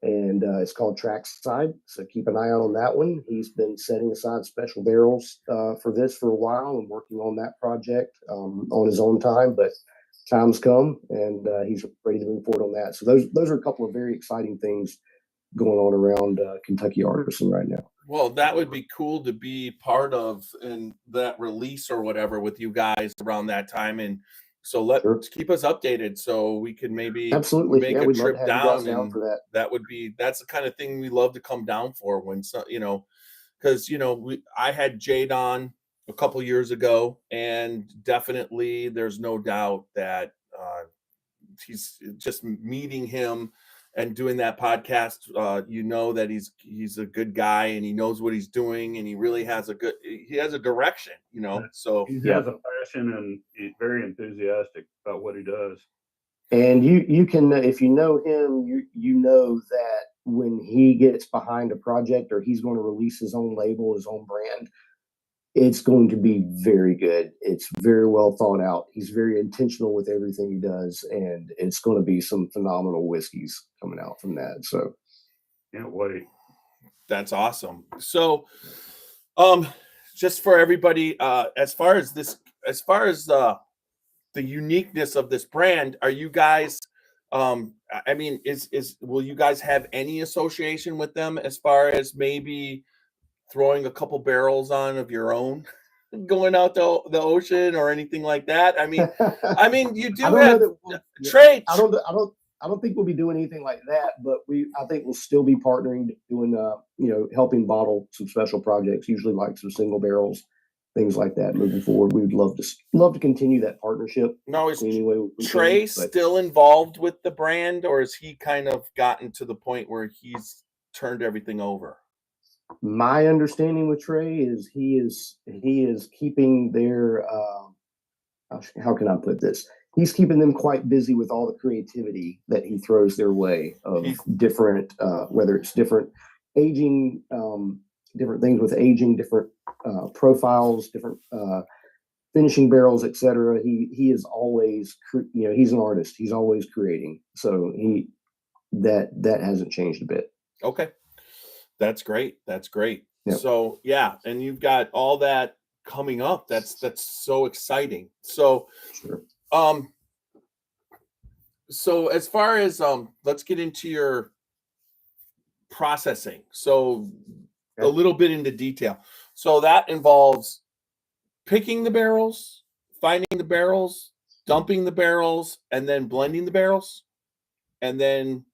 And it's called Trackside. So keep an eye out on that one. He's been setting aside special barrels for a while and working on that project on his own time. But time's come, and he's ready to move forward on that. So those are a couple of very exciting things going on around Kentucky Artisan right now. Well, that would be cool to be part of in that release or whatever with you guys around that time. And so let's keep us updated so we can maybe absolutely make a trip down, and for that. That's the kind of thing we love to come down for when because I had Jade on a couple years ago, and definitely there's no doubt that he's just meeting him and doing that podcast, that he's a good guy and he knows what he's doing, and he really has a direction, so he has a passion and he's very enthusiastic about what he does. And you can, if you know him, you know that when he gets behind a project or he's going to release his own label, his own brand, it's going to be very good. It's very well thought out. He's very intentional with everything he does, and it's going to be some phenomenal whiskeys coming out from that. So, can't wait. That's awesome. So, just for everybody, as far as the uniqueness of this brand, are you guys? Will you guys have any association with them as far as maybe throwing a couple barrels on of your own, going out to the ocean or anything like that? I mean, you do have traits. I don't think we'll be doing anything like that, but I think we'll still be partnering, doing helping bottle some special projects, usually like some single barrels, things like that. Moving forward, we would love to continue that partnership. No, is Trey still involved with the brand, or has he kind of gotten to the point where he's turned everything over? My understanding with Trey is he is keeping their how can I put this? He's keeping them quite busy with all the creativity that he throws their way of different, whether it's different aging, different things with aging, different profiles, different finishing barrels, etc. He is always, he's an artist. He's always creating. So that hasn't changed a bit. Okay. That's great. Yep. So yeah, and you've got all that coming up. That's so exciting. So sure. So as far as let's get into your processing. So a little bit into detail. So that involves picking the barrels, finding the barrels, dumping the barrels, and then blending the barrels, and then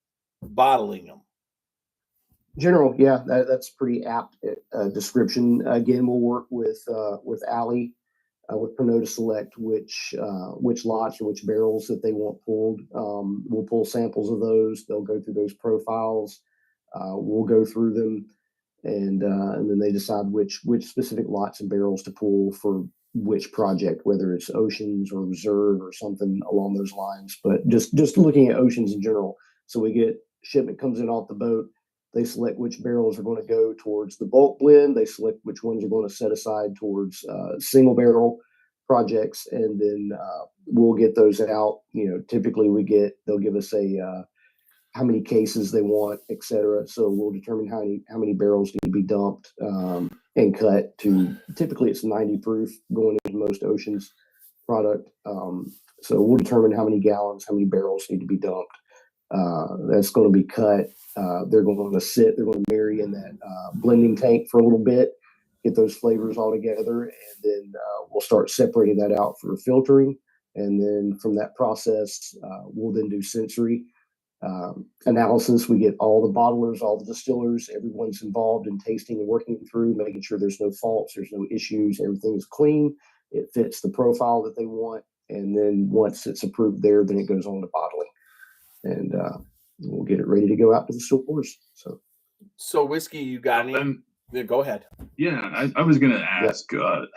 bottling them. General, yeah, that's pretty apt description. Again, we'll work with Allie with Pernod to select which lots or which barrels that they want pulled. We'll pull samples of those. They'll go through those profiles. We'll go through them, and then they decide which specific lots and barrels to pull for which project, whether it's oceans or reserve or something along those lines. But just looking at oceans in general, so we get shipment comes in off the boat. They select which barrels are going to go towards the bulk blend. They select which ones are going to set aside towards single barrel projects, and then we'll get those out. Typically they'll give us how many cases they want, et cetera. So we'll determine how many barrels need to be dumped and cut to. Typically, it's 90 proof going into most oceans product. So we'll determine how many gallons, how many barrels need to be dumped. That's going to be cut. They're going to sit. They're going to marry in that blending tank for a little bit, get those flavors all together, and then we'll start separating that out for filtering. And then from that process, we'll then do sensory analysis. We get all the bottlers, all the distillers, everyone's involved in tasting and working through, making sure there's no faults, there's no issues, everything's clean, it fits the profile that they want. And then once it's approved there, then it goes on to bottling, and we'll get it ready to go out to the stores. So whiskey, you got any? Yeah, go ahead. Yeah, I was going to ask,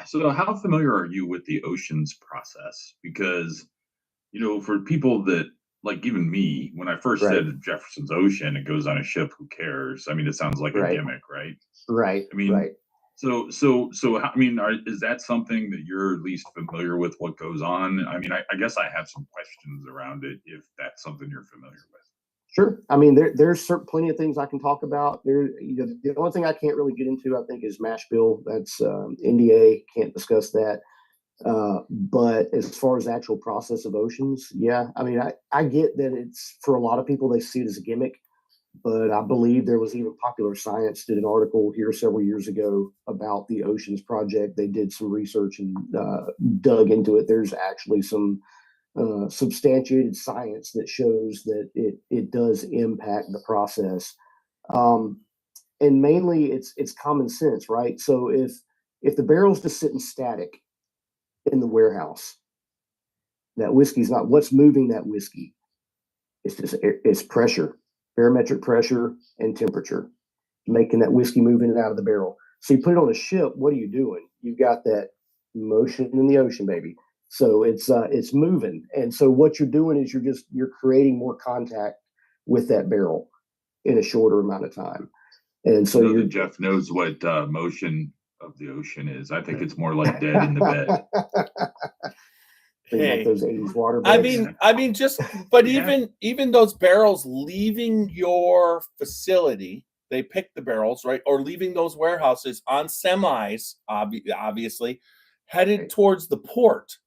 so how familiar are you with the oceans process? Because, for people that, like even me, when I first said Jefferson's Ocean, it goes on a ship, who cares? I mean, it sounds like a gimmick, right? Right. I mean, so is that something that you're at least familiar with what goes on? I mean, I guess I have some questions around it if that's something you're familiar with. Sure. I mean, there's plenty of things I can talk about. The only thing I can't really get into, I think, is mash bill. That's NDA. Can't discuss that. But as far as the actual process of oceans, yeah. I mean, I get that it's, for a lot of people, they see it as a gimmick. But I believe there was even Popular Science did an article here several years ago about the Oceans Project. They did some research and dug into it. There's actually some substantiated science that shows that it does impact the process, and mainly it's common sense, right? So if the barrel's just sitting static in the warehouse, that whiskey's not what's moving that whiskey. It's pressure, barometric pressure, and temperature, making that whiskey move in and out of the barrel. So you put it on a ship. What are you doing? You've got that motion in the ocean, baby. So it's moving, and so what you're doing is you're creating more contact with that barrel in a shorter amount of time. And so Jeff knows what motion of the ocean is. I think it's more like dead in the bed. Like those 80s water beds. I mean, but even those barrels leaving your facility, they pick the barrels, right, or leaving those warehouses on semis, obviously, headed towards the port.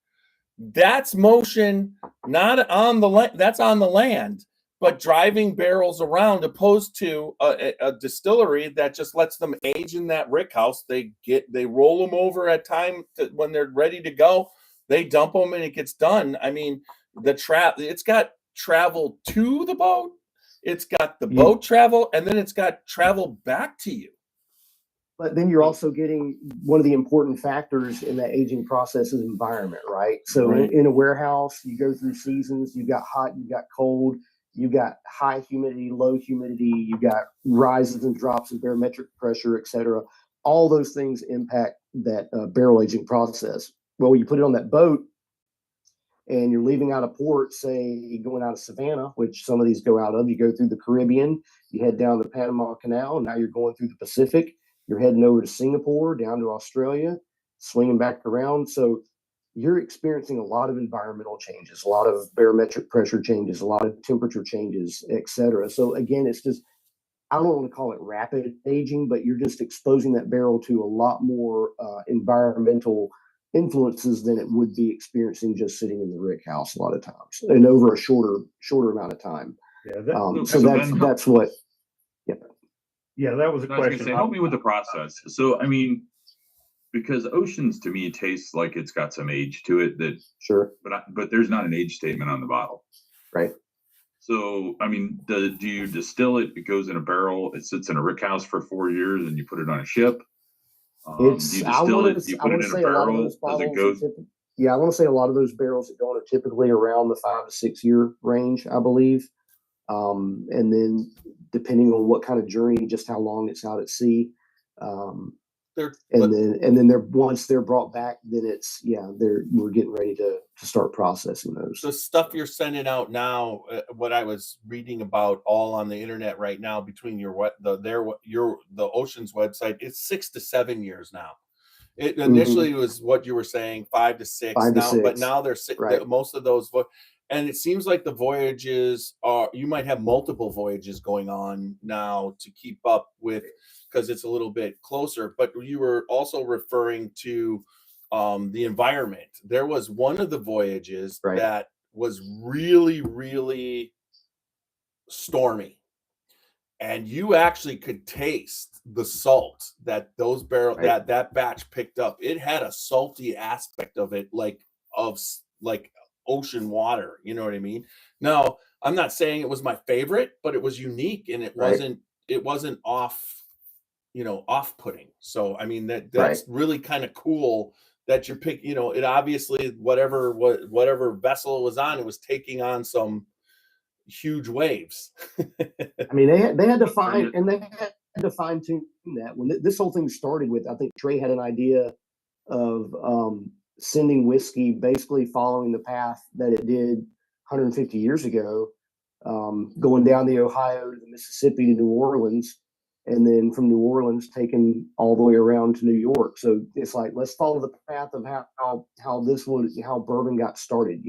That's motion, not on the land. That's on the land, but driving barrels around, opposed to a distillery that just lets them age in that rick house. They roll them over at time when they're ready to go. They dump them and it gets done. I mean, it's got travel to the boat. It's got the boat travel, and then it's got travel back to you. But then you're also getting one of the important factors in that aging process is environment, right? So in a warehouse, you go through seasons. You got hot, you got cold, you got high humidity, low humidity, you got rises and drops in barometric pressure, et cetera. All those things impact that barrel aging process. Well, you put it on that boat and you're leaving out of port, say going out of Savannah, which some of these go out of, you go through the Caribbean, you head down the Panama Canal, and now you're going through the Pacific. You're heading over to Singapore, down to Australia, swinging back around. So you're experiencing a lot of environmental changes, a lot of barometric pressure changes, a lot of temperature changes, et cetera. So again, it's just, I don't want to call it rapid aging, but you're just exposing that barrel to a lot more environmental influences than it would be experiencing just sitting in the rick house a lot of times, and over a shorter amount of time. Yeah, that's what. Yeah, that was a question. Help me with the process. So, I mean, because oceans to me tastes like it's got some age to it. That sure, but there's not an age statement on the bottle, right? So, I mean, do you distill it? It goes in a barrel. It sits in a rick house for 4 years, and you put it on a ship. Do you distill it? You put it in a barrel. Does it go? Yeah, I want to say a lot of those barrels that go on are typically around the 5 to 6 year range, I believe. And then depending on what kind of journey, just how long it's out at sea. And then they're once they're brought back, then it's we're getting ready to start processing those. The stuff you're sending out now, what I was reading about all on the internet right now, between the Ocean's website, it's 6 to 7 years now. It initially was what you were saying, 5 to 6 but now they're right. most of those, and it seems like the voyages you might have multiple voyages going on now to keep up with, because it's a little bit closer. But you were also referring to the environment. There was one of the voyages that was really, really stormy, and you actually could taste the salt that those that batch picked up. It had a salty aspect of it, like ocean water. You know what I mean? Now, I'm not saying it was my favorite, but it was unique, and it wasn't off-putting. So I mean, that's really kind of cool that you pick. It obviously whatever vessel it was on, it was taking on some huge waves. I mean, they had to find, and they had to fine tune that. When this whole thing started with, I think Trey had an idea of sending whiskey basically following the path that it did 150 years ago, going down the Ohio to the Mississippi to New Orleans, and then from New Orleans taking all the way around to New York. So it's like, let's follow the path of how bourbon got started,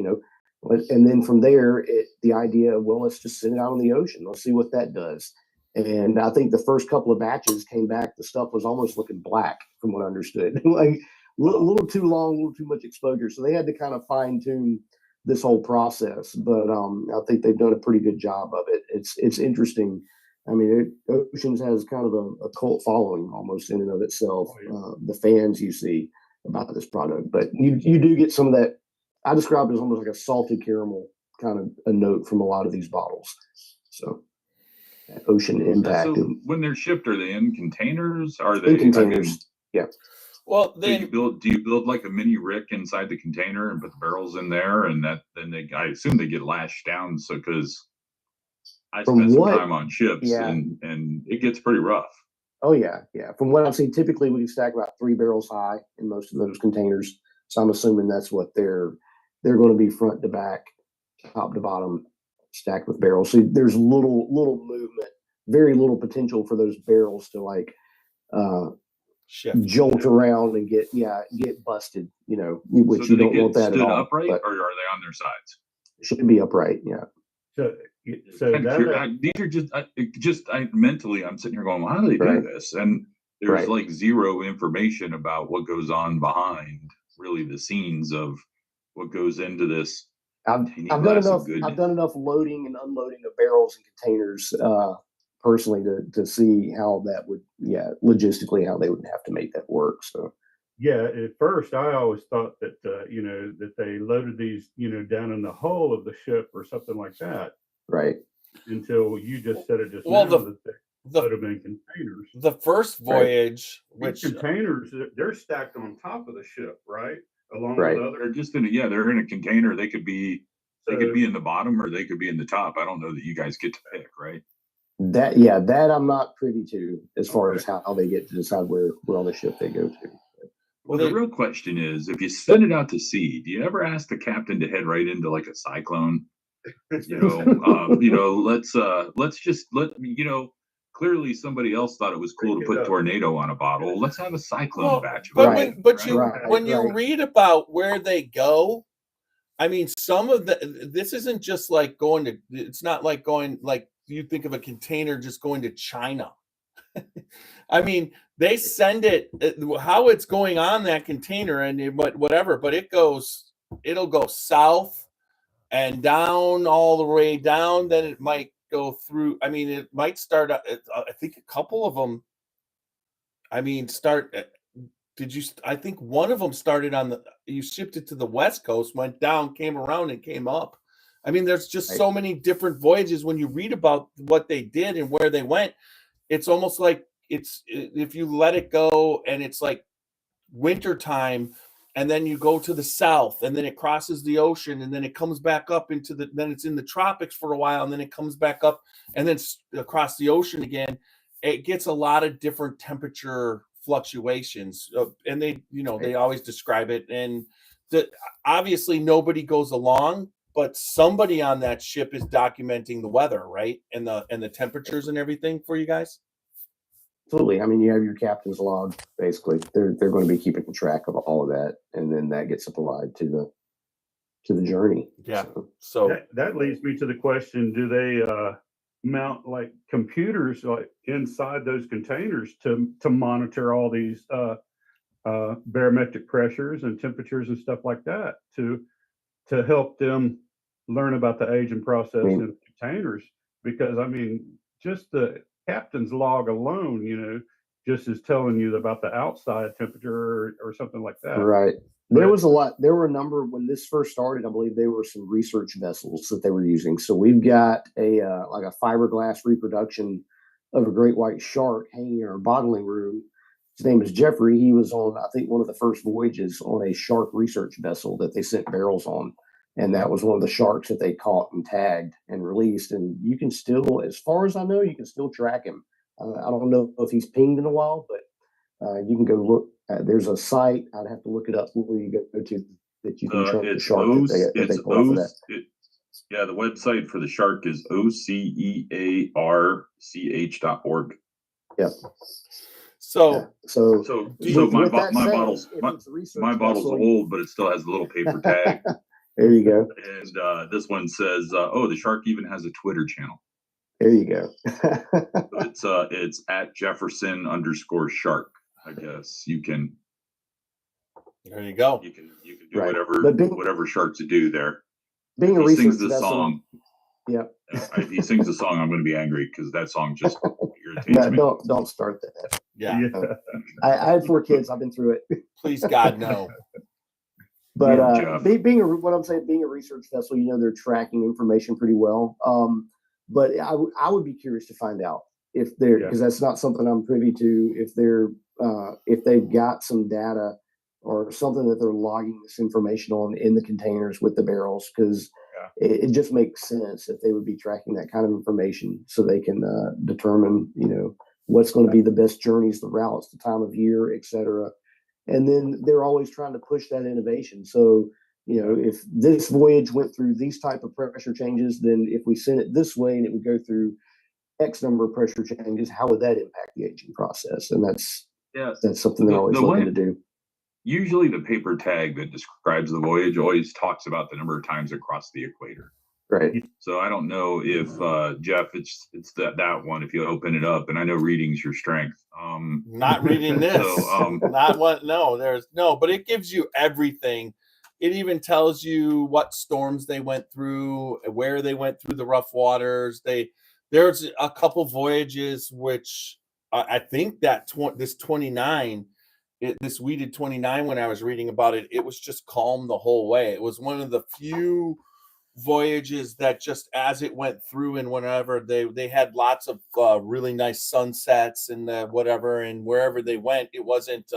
And then from there, the idea, well, let's just send it out on the ocean. Let's see what that does. And I think the first couple of batches came back, the stuff was almost looking black, from what I understood. Like a little too long, a little too much exposure. So they had to kind of fine tune this whole process. But I think they've done a pretty good job of it. It's interesting. I mean, Oceans has kind of a cult following almost in and of itself. The fans you see about this product, but you do get some of that. I describe it as almost like a salted caramel kind of a note from a lot of these bottles. So that ocean impact. So when they're shipped, are they in containers? Are they in containers? Yeah. Well, then do you build like a mini rick inside the container and put the barrels in there, and I assume they get lashed down. So because I spent some time on ships, and it gets pretty rough. Oh yeah. From what I've seen, typically we stack about 3 barrels high in most of those containers. So I'm assuming that's what they're going to be front to back, top to bottom, stacked with barrels. So there's little movement, very little potential for those barrels to jolt around and get busted, which So you don't want that at all. Upright, or are they on their sides? Should be upright, yeah. So these are just mentally, I'm sitting here going, well, how do they do this? And there's like zero information about what goes on behind really the scenes of what goes into this. I've done enough loading and unloading of barrels and containers personally to see how that would logistically how they would have to make that work. So at first I always thought that that they loaded these down in the hull of the ship or something like that, right? Until you just said it just now that they load them in containers. The first voyage, which containers, they're stacked on top of the ship, right? Along with other, they're just they're in a container. They could be in the bottom or they could be in the top. I don't know that you guys get to pick, right? That I'm not privy to as far as how they get to decide where on the ship they go to. Well, the real question is, if you send it out to sea, do you ever ask the captain to head right into like a cyclone? Let's just clearly somebody else thought it was cool to put tornado on a bottle. Let's have a cyclone batch. When you read about where they go, I mean, this isn't just like it's not like going, like you think of a container just going to China. I mean, they send it, how it's going on that container and whatever, but it'll go south and down all the way down. Then it might go through. I mean, it might start. I think a couple of them. I mean, I think one of them started you shipped it to the West Coast, went down, came around, and came up. I mean, there's just so many different voyages. When you read about what they did and where they went, it's almost like if you let it go and it's like wintertime, and then you go to the south, and then it crosses the ocean, and then it comes back up then it's in the tropics for a while, and then it comes back up and then across the ocean again. it gets a lot of different temperature fluctuations, and they, they always describe it, and obviously nobody goes along, but somebody on that ship is documenting the weather, right, and the temperatures and everything for you guys. Absolutely. I mean, you have your captain's log. Basically, they're going to be keeping track of all of that, and then that gets applied to the journey. Yeah. So that leads me to the question: do they mount like computers like inside those containers to monitor all these barometric pressures and temperatures and stuff like that to help them learn about the aging process in containers? Because I mean, just the captain's log alone, just is telling you about the outside temperature or something like that. Right. There was a lot. There were a number when this first started. I believe there were some research vessels that they were using. So we've got like a fiberglass reproduction of a great white shark hanging in our bottling room. His name is Jeffrey. He was on, I think, one of the first voyages on a shark research vessel that they sent barrels on. And that was one of the sharks that they caught and tagged and released. And you can still, as far as I know, you can still track him. I don't know if he's pinged in a while, but you can go look. There's a site. I'd have to look it up where you go to that you can track the shark that they pull off of that. Yeah, the website for the shark is ocearch.org. Yep. So my bottle's old, but it still has the little paper tag. There you go. And this one says, the shark even has a Twitter channel. There you go. It's at Jefferson_shark. I guess you can. There you go. You can do whatever sharks do there. Being a he sings research the vessel, song. Yeah. If he sings the song, I'm going to be angry because that song just irritates me. Don't start that. Yeah. I had 4 kids. I've been through it. Please God, no. But being a research vessel, they're tracking information pretty well. But I would be curious to find out if they're, because that's not something I'm privy to, if they've got some data or something that they're logging this information on in the containers with the barrels, because it just makes sense if they would be tracking that kind of information so they can determine, what's going to be the best journeys, the routes, the time of year, et cetera. And then they're always trying to push that innovation. So, if this voyage went through these type of pressure changes, then if we sent it this way and it would go through X number of pressure changes, how would that impact the aging process? And that's something they're always looking to do. Usually the paper tag that describes the voyage always talks about the number of times across the equator. Right. So I don't know if Jeff, it's that one. If you open it up, and I know reading's your strength. Not reading this. Not what? No, but it gives you everything. It even tells you what storms they went through, where they went through the rough waters. There's a couple voyages which I think that this 29. This weeded 29, when I was reading about it, it was just calm the whole way. It was one of the few voyages that just as it went through and whenever they had lots of really nice sunsets and whatever, and wherever they went, it wasn't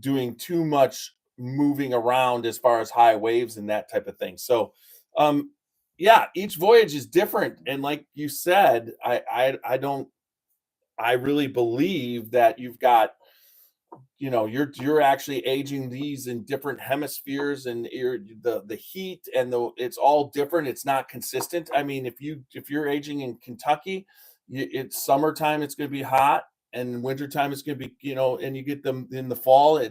doing too much moving around as far as high waves and that type of thing. So each voyage is different, and like you said, I really believe that you've got, you're actually aging these in different hemispheres, and the heat and it's all different. It's not consistent. I mean, if you're aging in Kentucky, it's summertime, it's going to be hot, and wintertime it's going to be, and you get them in the fall.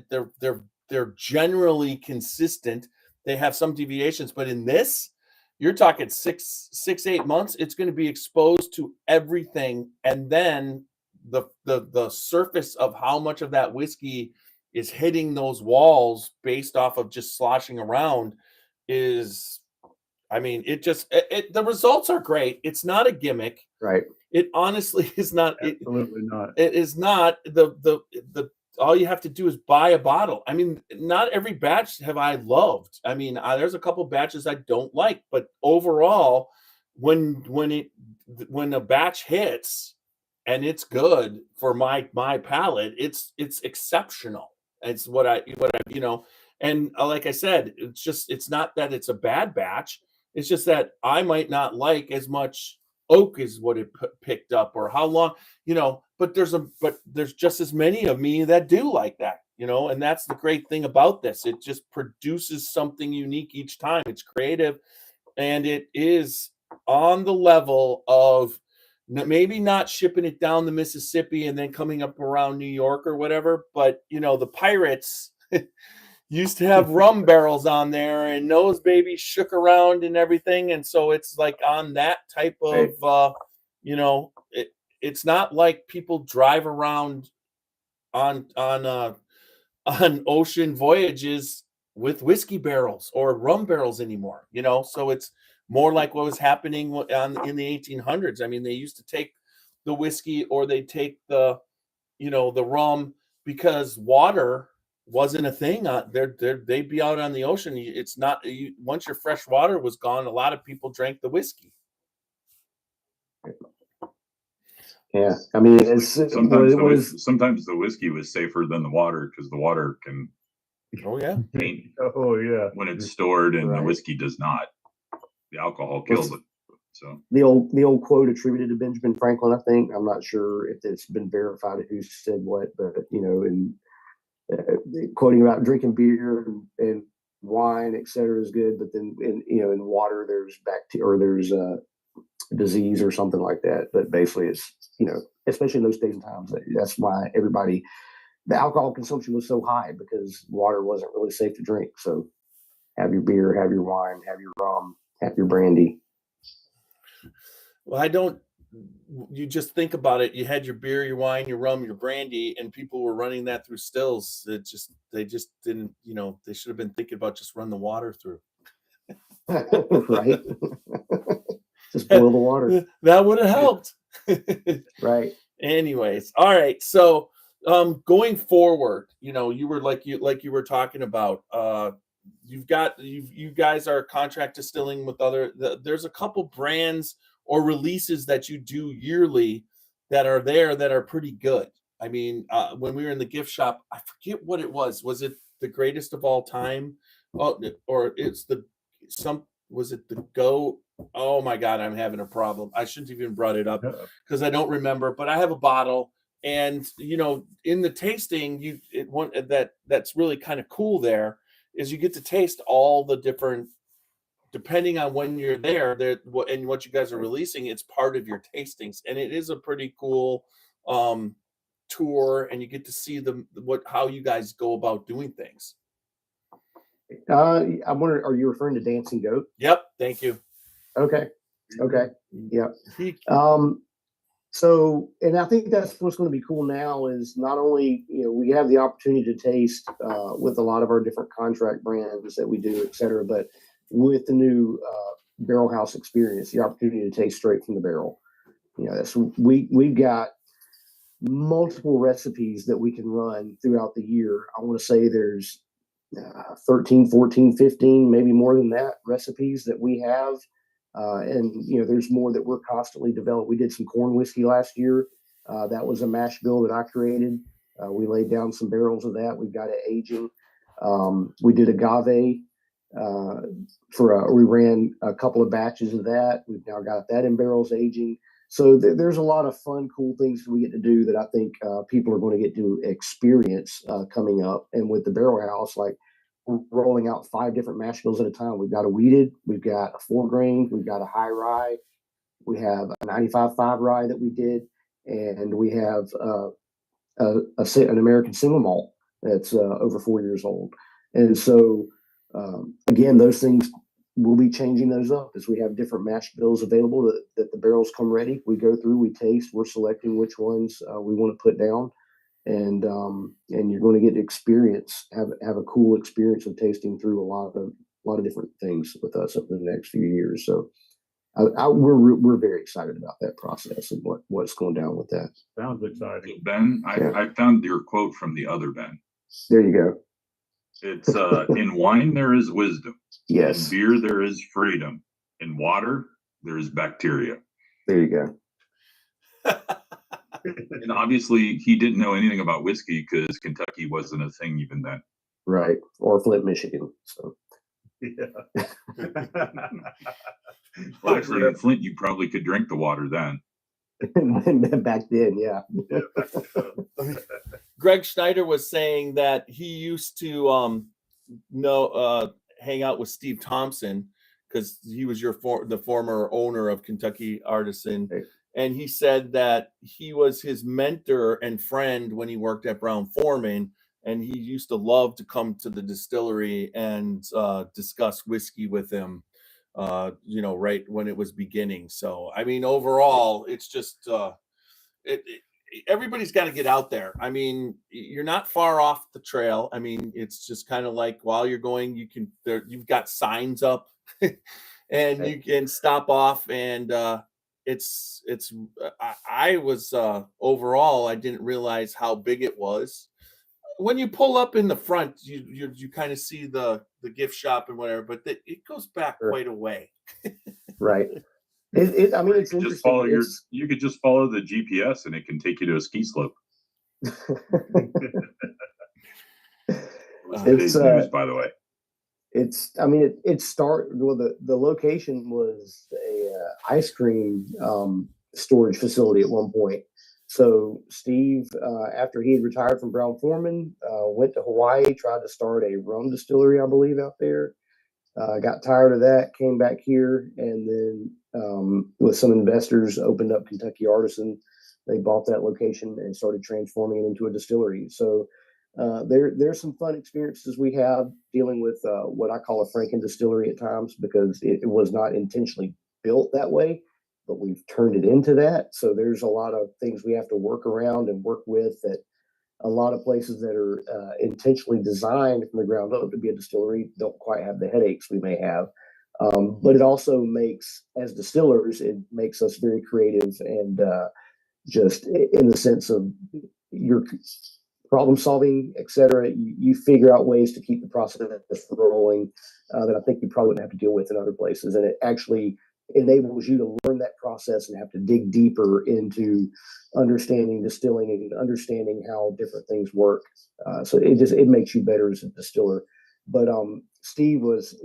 They're generally consistent. They have some deviations, but in this, you're talking 8 months. It's going to be exposed to everything, and then the surface of how much of that whiskey is hitting those walls based off of just sloshing around is, I mean, the results are great. It's not a gimmick, right? It honestly is not. Absolutely not. It is not. The all you have to do is buy a bottle. I mean, not every batch have I loved. I mean, there's a couple batches I don't like, but overall, when a batch hits and it's good for my palate, it's exceptional. It's what I and like I said, it's not that it's a bad batch. It's just that I might not like as much oak is what it picked up, or how long, but there's just as many of me that do like that, and that's the great thing about this. It just produces something unique each time. It's creative, and it is on the level of maybe not shipping it down the Mississippi and then coming up around New York or whatever, but the pirates used to have rum barrels on there, and those babies shook around and everything. And so it's like on that type of, it's not like people drive around on ocean voyages with whiskey barrels or rum barrels anymore, so it's more like what was happening in the 1800s. I mean, they used to take the whiskey, or they take the rum, because water wasn't a thing. They'd be out on the ocean. It's not, once your fresh water was gone, a lot of people drank the whiskey. Yeah, I mean, sometimes the whiskey was safer than the water, because the water can taint when it's stored, and the whiskey does not. The alcohol kills it. So the old quote attributed to Benjamin Franklin, I think. I'm not sure if it's been verified who said what, but in quoting about drinking beer and wine, etc., is good, but then in water there's bacteria, or there's disease or something like that. But basically, it's especially in those days and times, that's why the alcohol consumption was so high, because water wasn't really safe to drink. So have your beer, have your wine, have your rum, have your brandy. Well, you just think about it. You had your beer, your wine, your rum, your brandy, and people were running that through stills. They just didn't, they should have been thinking about just run the water through. Right. Just boil the water. That would have helped. Right. Anyways. All right. So going forward, you were like you were talking about, you guys are contract distilling with there's a couple brands or releases that you do yearly that are pretty good. I mean, when we were in the gift shop, I forget what it was. Was it the greatest of all time? Oh, or was it the Go? Oh my God, I'm having a problem. I shouldn't have even brought it up because I don't remember, but I have a bottle, and in the tasting, that's really kind of cool there is you get to taste all the different, depending on when you're there, and what you guys are releasing, it's part of your tastings, and it is a pretty cool tour, and you get to see how you guys go about doing things. I wonder, are you referring to Dancing Goat? Yep. Thank you. Okay. Yep. So, and I think that's what's going to be cool now is not only, we have the opportunity to taste with a lot of our different contract brands that we do, et cetera, but with the new barrel house experience, the opportunity to taste straight from the barrel. We've got multiple recipes that we can run throughout the year. I want to say there's 13, 14, 15, maybe more than that recipes that we have. And there's more that we're constantly developing. We did some corn whiskey last year. That was a mash bill that I created. We laid down some barrels of that. We've got it aging. We did agave. We ran a couple of batches of that. We've now got that in barrels aging. So there's a lot of fun, cool things that we get to do that I think people are going to get to experience coming up. And with the barrel house, like we're rolling out 5 different mash bills at a time. We've got a wheated, we've got a 4-grain, we've got a high rye, we have a 95.5 rye that we did, and we have an American single malt that's over 4 years old. And so, again, those things, we'll be changing those up as we have different mash bills available that the barrels come ready. We go through, we taste, we're selecting which ones we want to put down. And you're going to get to experience, have a cool experience of tasting through a lot of different things with us over the next few years. So we're very excited about that process and what's going down with that. Sounds exciting. Ben, I found your quote from the other Ben. There you go. It's in wine there is wisdom. Yes. In beer there is freedom. In water there is bacteria. There you go. And obviously he didn't know anything about whiskey because Kentucky wasn't a thing even then. Right. Or Flint, Michigan. So Yeah. Well, Actually, in Flint, you probably could drink the water then. Back then, yeah. Greg Schneider was saying that he used to hang out with Steve Thompson because he was the former owner of Kentucky Artisan. Right. And he said that he was his mentor and friend when he worked at Brown Forman. And he used to love to come to the distillery and discuss whiskey with him, right when it was beginning. So, I mean, overall, it's just everybody's got to get out there. I mean, you're not far off the trail. I mean, it's just kind of like while you're going, you've got signs up and you can stop off and I was overall, I didn't realize how big it was. When you pull up in the front, you kind of see the gift shop and whatever, but it goes back quite a way. Right. I mean, it's interesting. You could just follow the GPS and it can take you to a ski slope. Today's news, by the way. The location was a ice cream storage facility at one point. So Steve, after he had retired from Brown Forman, went to Hawaii, tried to start a rum distillery, I believe, out there. Got tired of that, came back here, and then with some investors opened up Kentucky Artisan. They bought that location and started transforming it into a distillery. So there's some fun experiences we have dealing with what I call a Franken distillery at times, because it was not intentionally built that way, but we've turned it into that. So there's a lot of things we have to work around and work with that a lot of places that are intentionally designed from the ground up to be a distillery don't quite have the headaches we may have. But it also makes, as distillers, it makes us very creative and just in the sense of your problem solving, et cetera. You figure out ways to keep the process rolling that I think you probably wouldn't have to deal with in other places. And it actually enables you to learn that process and have to dig deeper into understanding distilling and understanding how different things work. So it makes you better as a distiller. But Steve was,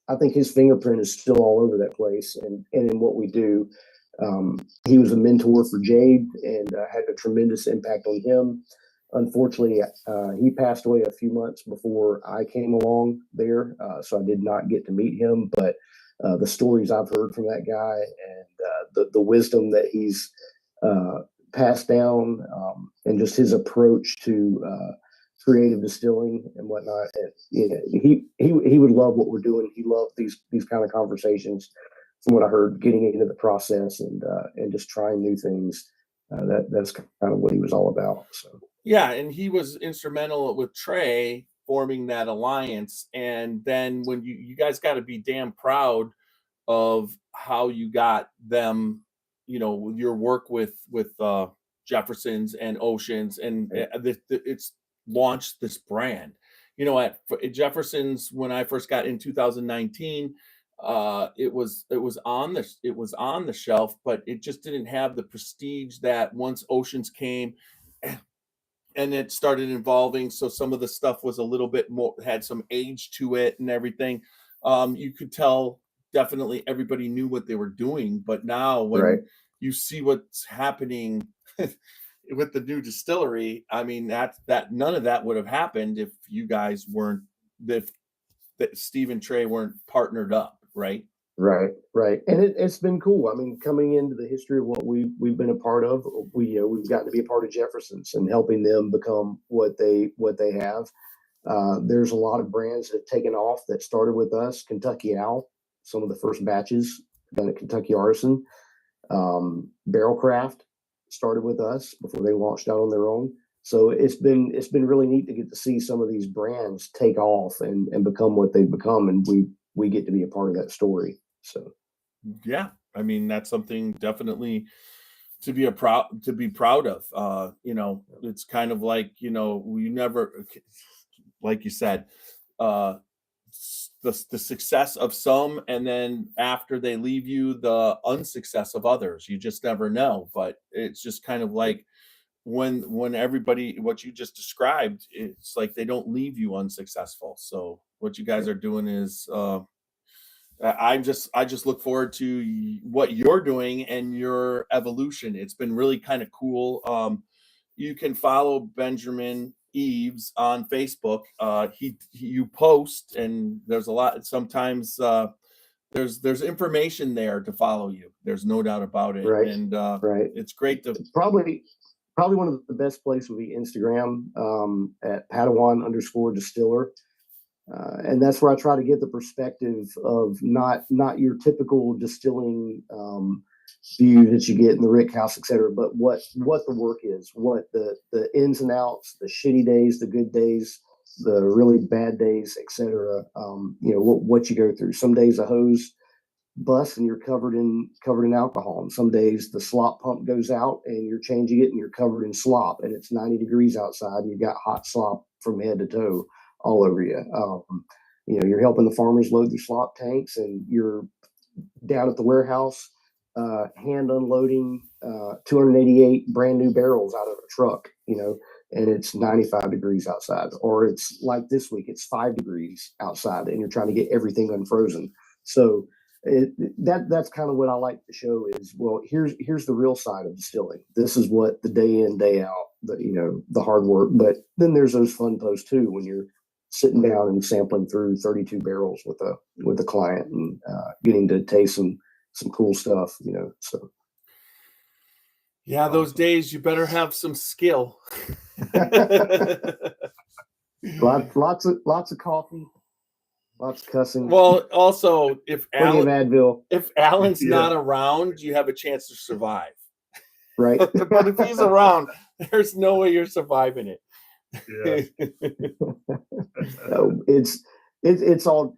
I think his fingerprint is still all over that place and in what we do. He was a mentor for Jade and had a tremendous impact on him. Unfortunately, he passed away a few months before I came along there, so I did not get to meet him. But the stories I've heard from that guy and the wisdom that he's passed down and just his approach to creative distilling and whatnot, he would love what we're doing. He loved these kind of conversations. From what I heard, getting into the process and just trying new things. That's kind of what he was all about. So. Yeah, and he was instrumental with Trey forming that alliance. And then when you guys got to be damn proud of how you got them, your work with Jeffersons and Oceans, and it's launched this brand. At Jeffersons, when I first got in 2019, it was on the shelf, but it just didn't have the prestige that once Oceans came and it started evolving. So some of the stuff was a little bit more, had some age to it and everything. You could tell definitely everybody knew what they were doing, but now when you see what's happening with the new distillery, I mean, that none of that would have happened if you guys weren't, that Steve and Trey weren't partnered up. Right. And it's been cool. I mean, coming into the history of what we've been a part of, we've gotten to be a part of Jeffersons and helping them become what they have. There's a lot of brands that have taken off that started with us. Kentucky Owl, some of the first batches done at Kentucky Artisan. Barrelcraft started with us before they launched out on their own. So it's been really neat to get to see some of these brands take off and become what they've become, and we get to be a part of that story. So, yeah, I mean, that's something definitely to be proud of. It's kind of like, we never, like you said, the success of some, and then after they leave you, the unsuccess of others. You just never know. But it's just kind of like when everybody, what you just described, it's like they don't leave you unsuccessful. So what you guys are doing is I just look forward to what you're doing and your evolution. It's been really kind of cool. You can follow Benjamin Eaves on Facebook. You post, and there's a lot. Sometimes there's information there to follow you. There's no doubt about it, Right. and Right. it's great to. Probably one of the best places would be Instagram at Padawan_distiller. And that's where I try to get the perspective of not your typical distilling view that you get in the rick house, et cetera, but what the work is, what the ins and outs, the shitty days, the good days, the really bad days, et cetera. What you go through. Some days a hose busts and you're covered in alcohol. And some days the slop pump goes out and you're changing it and you're covered in slop and it's 90 degrees outside and you've got hot slop from head to toe all over you. You're helping the farmers load their slop tanks and you're down at the warehouse hand unloading 288 brand new barrels out of a truck, and it's 95 degrees outside. Or it's like this week, it's 5 degrees outside and you're trying to get everything unfrozen. So that's kind of what I like to show is, well, here's the real side of distilling. This is what the day in, day out, the hard work. But then there's those fun posts too, when you're sitting down and sampling through 32 barrels with a client and getting to taste some cool stuff, so. Yeah, those days you better have some skill. lots of coffee. Lots of cussing. Well, also, if Alan's not around, you have a chance to survive. Right. But if he's around, there's no way you're surviving it. Yeah. It's all,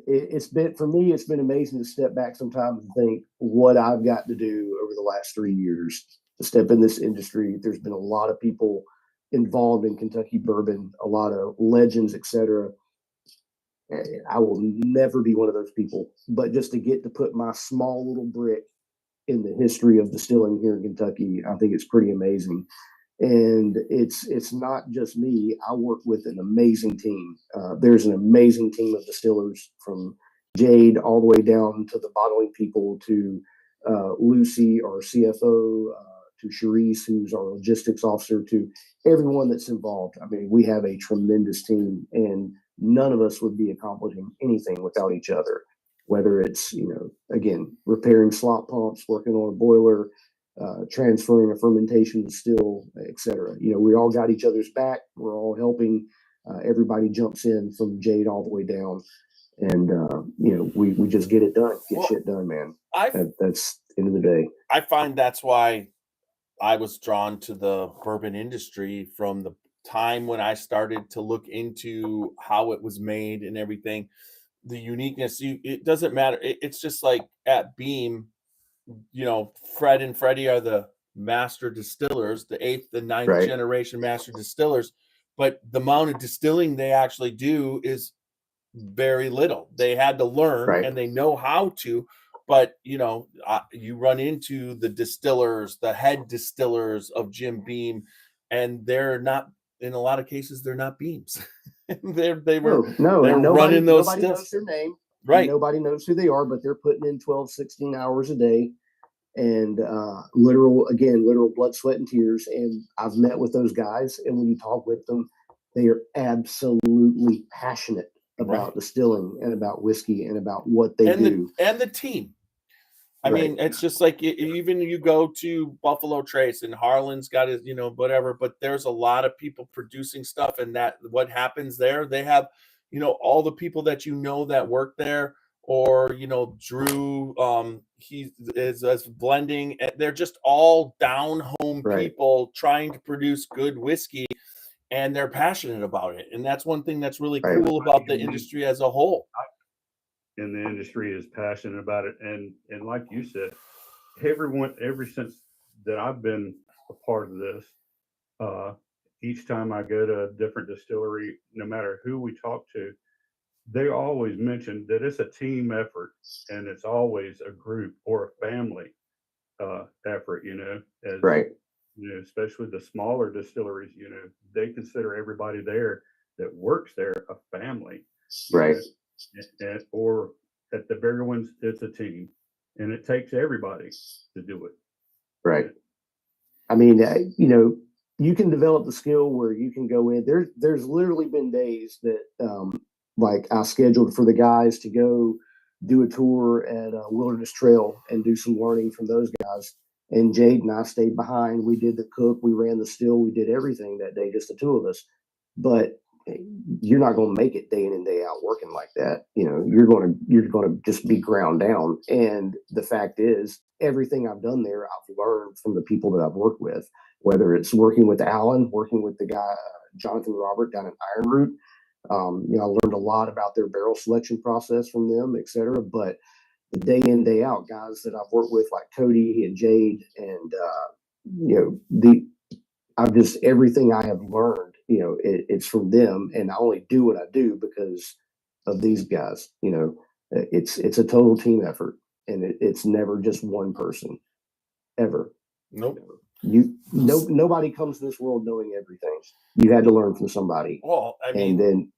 it's been amazing to step back sometimes and think what I've got to do over the last 3 years to step in this industry. There's been a lot of people involved in Kentucky bourbon, a lot of legends, etc. I will never be one of those people, but just to get to put my small little brick in the history of distilling here in Kentucky, I think it's pretty amazing. And it's not just me. I work with an amazing team. There's an amazing team of distillers from Jade all the way down to the bottling people to Lucy, our CFO, to Charisse, who's our logistics officer, to everyone that's involved. I mean, we have a tremendous team, and none of us would be accomplishing anything without each other. Whether it's, again, repairing slop pumps, working on a boiler, transferring a fermentation distill, etc. We all got each other's back. We're all helping. Everybody jumps in from Jade all the way down, and we just get it done, shit done, man. That's the end of the day. I find that's why I was drawn to the bourbon industry from the time when I started to look into how it was made and everything. The uniqueness, it doesn't matter. It's just like at Beam, Fred and Freddie are the master distillers, the 8th and 9th generation master distillers, but the amount of distilling they actually do is very little. They had to learn and they know how to, but you run into the distillers, the head distillers of Jim Beam, and they're not, in a lot of cases, they're not Beams. they're running those nobody stills. knows their name, right? Nobody knows who they are, but they're putting in 12, 16 hours a day, and literal blood, sweat, and tears. And I've met with those guys, and when you talk with them, they are absolutely passionate about distilling and about whiskey and about what they do. And the team. I mean, it's just like even you go to Buffalo Trace and Harlan's got his, whatever, but there's a lot of people producing stuff, and that what happens there, they have, all the people that that work there, or Drew, he is blending. They're just all down home people trying to produce good whiskey, and they're passionate about it, and that's one thing that's really cool about the industry as a whole. In the industry is passionate about it, and like you said, everyone, ever since that I've been a part of this, each time I go to a different distillery, no matter who we talk to, they always mention that it's a team effort, and it's always a group or a family effort. Especially the smaller distilleries, they consider everybody there that works there a family. Right. Or at the bigger ones, it's a team, and it takes everybody to do it. Right. I mean, you can develop the skill where you can go in. There's literally been days that, like I scheduled for the guys to go do a tour at Wilderness Trail and do some learning from those guys. And Jade and I stayed behind. We did the cook, we ran the still, we did everything that day, just the two of us. But you're not going to make it day in and day out working like that. You're going to just be ground down. And the fact is, everything I've done there, I've learned from the people that I've worked with, whether it's working with Alan, working with the guy, Jonathan Robert down at Iron Root. I learned a lot about their barrel selection process from them, et cetera. But the day in, day out guys that I've worked with, like Cody and Jade, and everything I have learned, it's from them, and I only do what I do because of these guys. It's a total team effort, and it's never just one person, ever. Nope. Nobody comes to this world knowing everything. You had to learn from somebody. Well, I mean, and then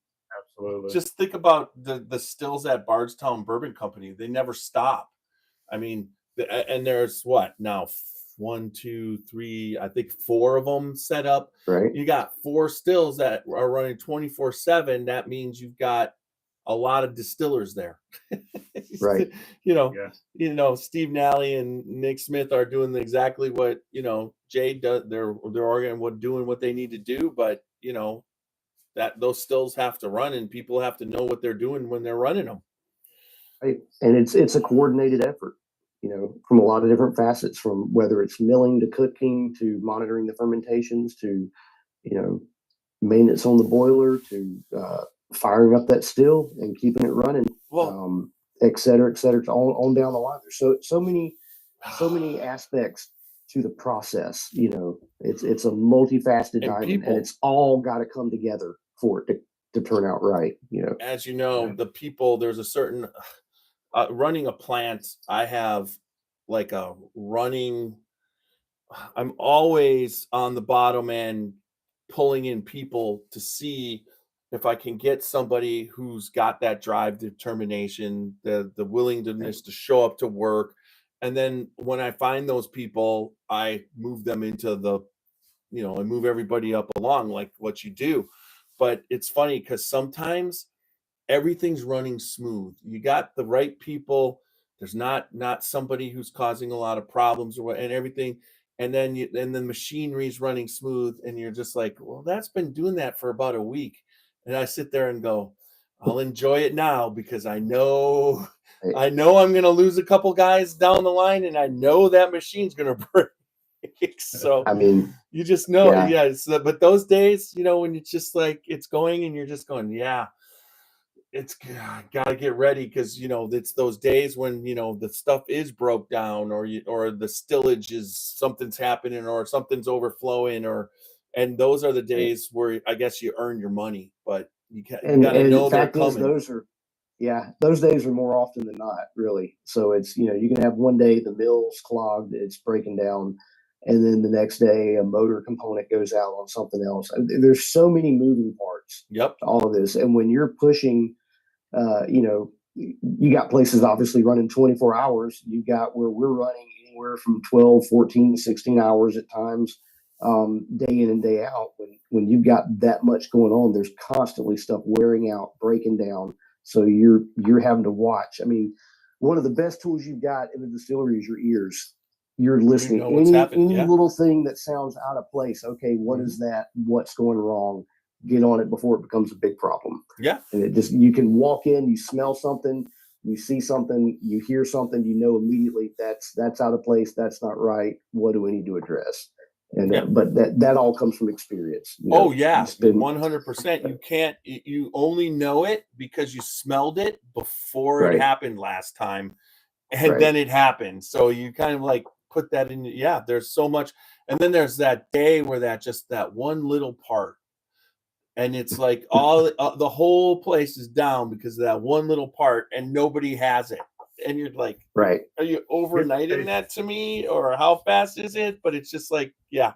Absolutely. just think about the stills at Bardstown Bourbon Company. They never stop. I mean, and there's what now? 1, 2, 3, I think 4 of them set up. Right. You got 4 stills that are running 24/7. That means you've got a lot of distillers there. Right. Steve Nally and Nick Smith are doing exactly what, Jade does. They're doing what they need to do, but that those stills have to run, and people have to know what they're doing when they're running them. Right. And it's a coordinated effort, from a lot of different facets, from whether it's milling to cooking to monitoring the fermentations to, maintenance on the boiler to firing up that still and keeping it running, et cetera, on down the line. There's so many aspects to the process. It's a multifaceted diamond, and it's all got to come together for it to turn out right. As you know, the people, there's a certain running a plant. I have like I'm always on the bottom end pulling in people to see if I can get somebody who's got that drive, determination, the willingness to show up to work. And then when I find those people, I move them into I move everybody up along like what you do. But it's funny because sometimes everything's running smooth. You got the right people. There's not somebody who's causing a lot of problems and everything. And then the machinery is running smooth, and you're just like, well, that's been doing that for about a week. And I sit there and go, I'll enjoy it now because I know I'm going to lose a couple guys down the line, and I know that machine's going to break. So I mean, you just know, but those days, when it's just like it's going, and you're just going, it's got to get ready because it's those days when the stuff is broke down or the stillage is something's happening or something's overflowing and those are the days where I guess you earn your money, but you got to know they're coming. Those days are more often than not, really. So it's you can have one day the mill's clogged, it's breaking down, and then the next day a motor component goes out on something else. There's so many moving parts. Yep. To all of this, and when you're pushing. You got places obviously running 24 hours. You got where we're running anywhere from 12, 14, 16 hours at times, day in and day out. When you've got that much going on, there's constantly stuff wearing out, breaking down. So you're having to watch. I mean, one of the best tools you've got in the distillery is your ears. You're listening. Any little thing that sounds out of place. Okay, what is that? What's going wrong? Get on it before it becomes a big problem. Yeah. And you can walk in, you smell something, you see something, you hear something, immediately that's out of place. That's not right. What do we need to address? And but that all comes from experience. 100%. You only know it because you smelled it before it happened last time. And then it happened. So you kind of like put that in. Yeah, there's so much. And then there's that day where that one little part. And it's like all the whole place is down because of that one little part, and nobody has it. And you're like, are you overnighting that to me, or how fast is it? But it's just like, it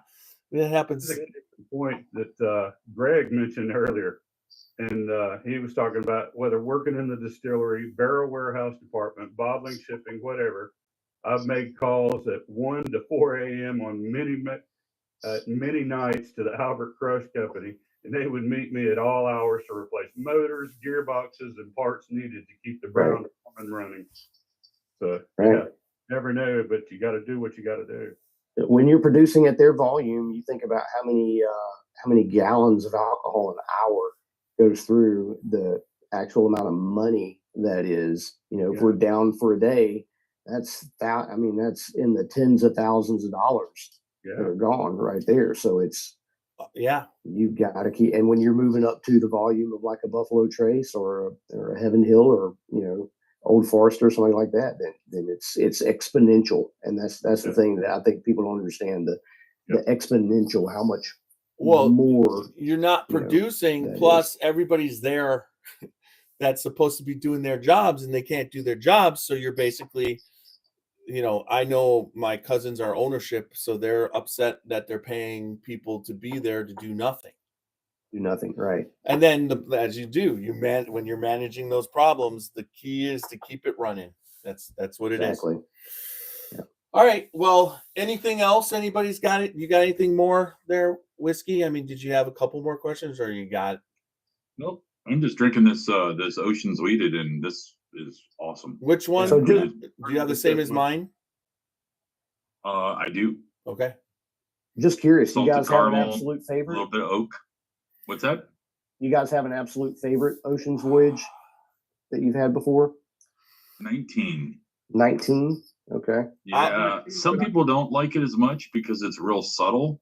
happens. The point that Greg mentioned earlier, And he was talking about whether working in the distillery, barrel warehouse department, bottling, shipping, whatever. I've made calls at 1 to 4 a.m. on many nights to the Albert Crush Company, and they would meet me at all hours to replace motors, gearboxes, and parts needed to keep the brown up and running. So, yeah, never know, but you got to do what you got to do. When you're producing at their volume, you think about how many gallons of alcohol an hour goes through the actual amount of money that is. You know, if we're down for a day, that's in the tens of thousands of dollars that are gone right there. So it's you've got to keep. And when you're moving up to the volume of like a Buffalo Trace or a Heaven Hill or Old Forester or something like that, then it's exponential. And that's the thing that I think people don't understand, the exponential, how much more you're not producing, plus everybody's there that's supposed to be doing their jobs and they can't do their jobs. So you're basically, I know my cousins are ownership, so they're upset that they're paying people to be there to do nothing. Right? And then as you do, when you're managing those problems, the key is to keep it running. That's what it is. Yeah. All right. Well, anything else? Anybody's got it? You got anything more there, Whiskey? I mean, did you have a couple more questions, or you got it? Nope. I'm just drinking this Ocean's Weeded, and this is awesome. Which one? So do you have the same as mine? I do. Okay. Just curious, Salted you guys have an caramel, absolute A favorite? little bit of oak. What's that? You guys have an absolute favorite Ocean's Voyage that you've had before? 19. 19? Okay. Yeah. Some people don't like it as much because it's real subtle.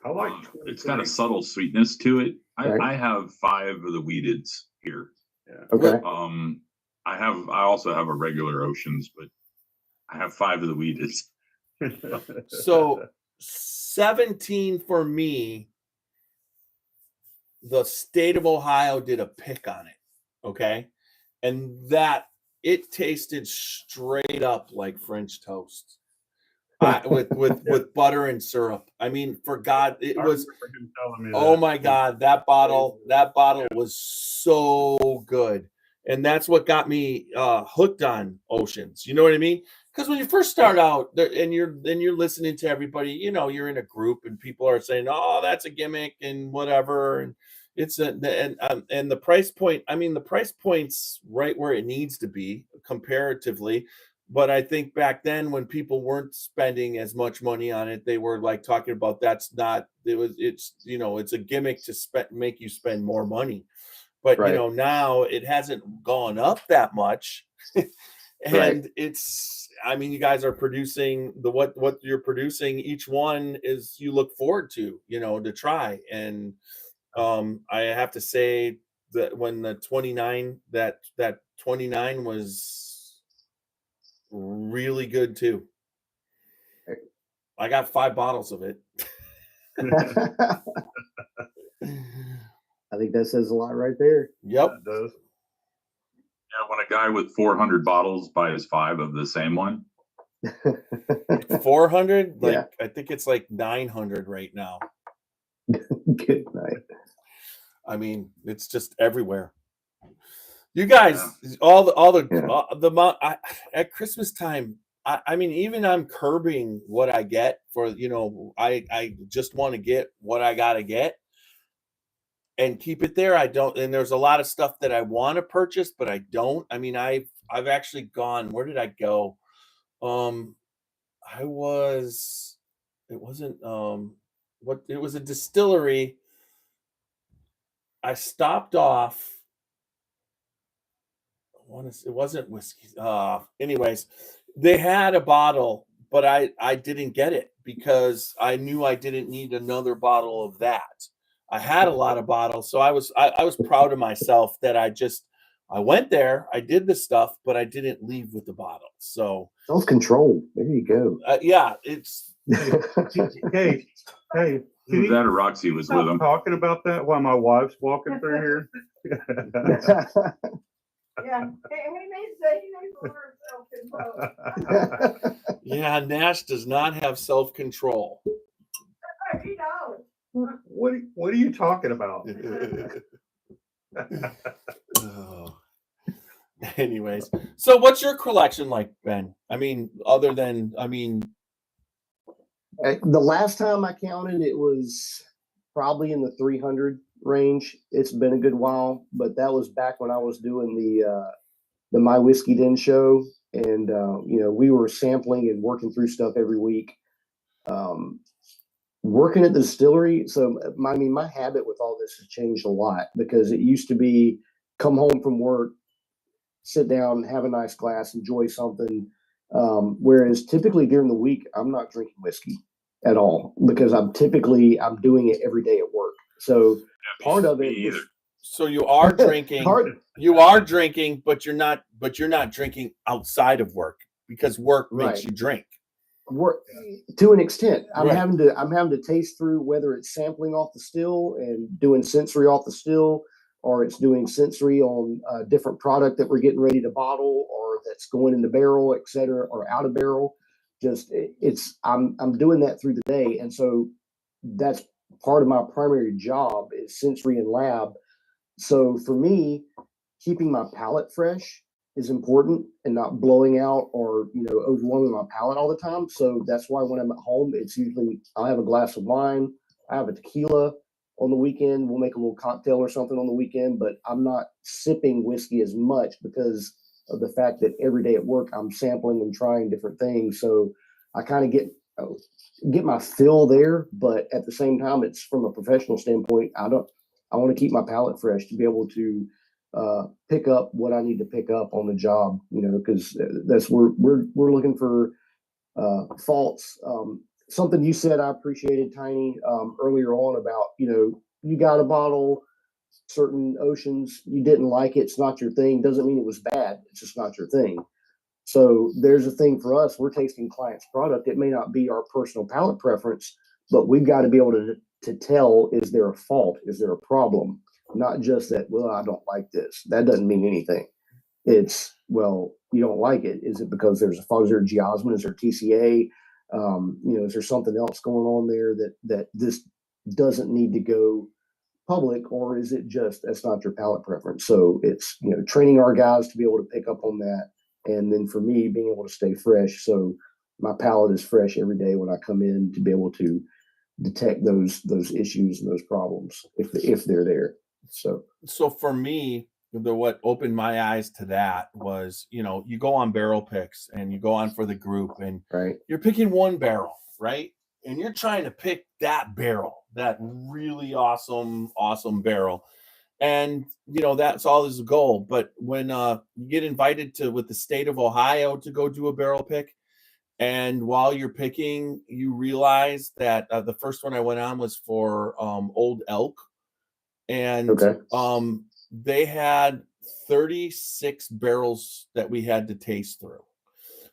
I like it's got a subtle sweetness to it. Right. I have 5 of the Weededs here. Yeah. Okay. I also have a regular Oceans, but I have 5 of the Weededs. So 17 for me. The state of Ohio did a pick on it, okay, and that it tasted straight up like French toast, with butter and syrup. I mean, for God, it was. Oh my God, that bottle was so good, and that's what got me hooked on Oceans. You know what I mean? Because when you first start out, and you're listening to everybody, you're in a group and people are saying, "Oh, that's a gimmick" and whatever, and it's and the price point. I mean, the price point's right where it needs to be comparatively. But I think back then when people weren't spending as much money on it, they were like talking about it's a gimmick to make you spend more money. But now it hasn't gone up that much. And you guys are producing what you're producing. Each one is you look forward to, to try. And I have to say that when the 29, that 29 was really good too. I got 5 bottles of it. I think that says a lot right there. Yep. It does. Yeah, when a guy with 400 bottles buys 5 of the same one. 400? I think it's like 900 right now. Good night. I mean, it's just everywhere. You guys, all the amount at Christmas time. I mean, even I'm curbing what I get for, I just want to get what I got to get and keep it there. I don't, and there's a lot of stuff that I want to purchase, but I don't. I mean, I've actually gone, where did I go? It was a distillery. I stopped off. It wasn't whiskey. Anyways, they had a bottle, but I didn't get it because I knew I didn't need another bottle of that. I had a lot of bottles, so I was proud of myself that I went there, I did the stuff, but I didn't leave with the bottle. So self-control. There you go. Yeah, it's. Hey. That or Roxy was with him. Talking about that while my wife's walking through here. Yeah, and we need to say he needs to learn self-control. Yeah, Nash does not have self-control. He knows. what are you talking about? Oh. Anyways, so what's your collection like, Ben? I mean, other than, The last time I counted, it was probably in the 300 range. It's been a good while, but that was back when I was doing the My Whiskey Den show, and we were sampling and working through stuff every week. Working at the distillery, so my habit with all this has changed a lot, because it used to be come home from work, sit down, have a nice glass, enjoy something. Whereas typically during the week, I'm not drinking whiskey at all, because I'm doing it every day at work. So part of it is, so you are drinking, but you're not drinking outside of work, because work makes you drink. Work to an extent. I'm Right. having to taste through, whether it's sampling off the still and doing sensory off the still, or it's doing sensory on a different product that we're getting ready to bottle, or that's going in the barrel, et cetera, or out of barrel. I'm doing that through the day. And so that's part of my primary job is sensory and lab. So for me, keeping my palate fresh is important, and not blowing out or overwhelming my palate all the time. So that's why when I'm at home, it's usually I'll have a glass of wine, I have a tequila on the weekend. We'll make a little cocktail or something on the weekend, but I'm not sipping whiskey as much because of the fact that every day at work I'm sampling and trying different things. So I kind of get my fill there, but at the same time, it's from a professional standpoint. I want to keep my palate fresh to be able to pick up what I need to pick up on the job, because that's where we're looking for faults. Something you said I appreciated, Tiny, earlier on about, you got a bottle, certain oceans, you didn't like it, it's not your thing. Doesn't mean it was bad. It's just not your thing. So there's a thing for us. We're tasting clients' product. It may not be our personal palate preference, but we've got to be able to tell, is there a fault? Is there a problem? Not just that, well, I don't like this. That doesn't mean anything. It's, well, you don't like it. Is it because there's a fault? Is there a geosmin? Is there TCA? Is there something else going on there that this doesn't need to go public, or is it just that's not your palate preference? So it's training our guys to be able to pick up on that, and then for me being able to stay fresh, so my palate is fresh every day when I come in, to be able to detect those issues and those problems if they're there. So for me, what opened my eyes to that was, you go on barrel picks and you go on for the group, and right, you're picking one barrel, right? And you're trying to pick that barrel, that really awesome barrel. And, that's all is a goal. But when you get invited with the state of Ohio to go do a barrel pick, and while you're picking, you realize that the first one I went on was for Old Elk. And okay, they had 36 barrels that we had to taste through.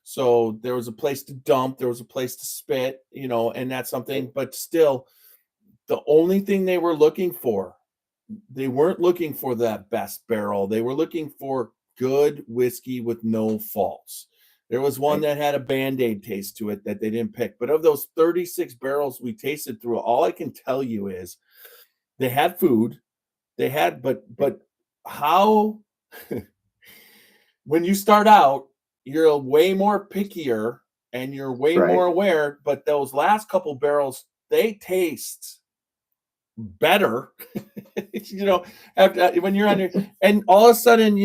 So there was a place to dump, there was a place to spit, and that's something, but still, the only thing they were looking for, they weren't looking for that best barrel. They were looking for good whiskey with no faults. There was one that had a Band-Aid taste to it that they didn't pick. But of those 36 barrels we tasted through, all I can tell you is they had food. They had, but how, when you start out, you're way more pickier and you're way more aware, but those last couple barrels, they taste better, after, when you're on your, and all of a sudden,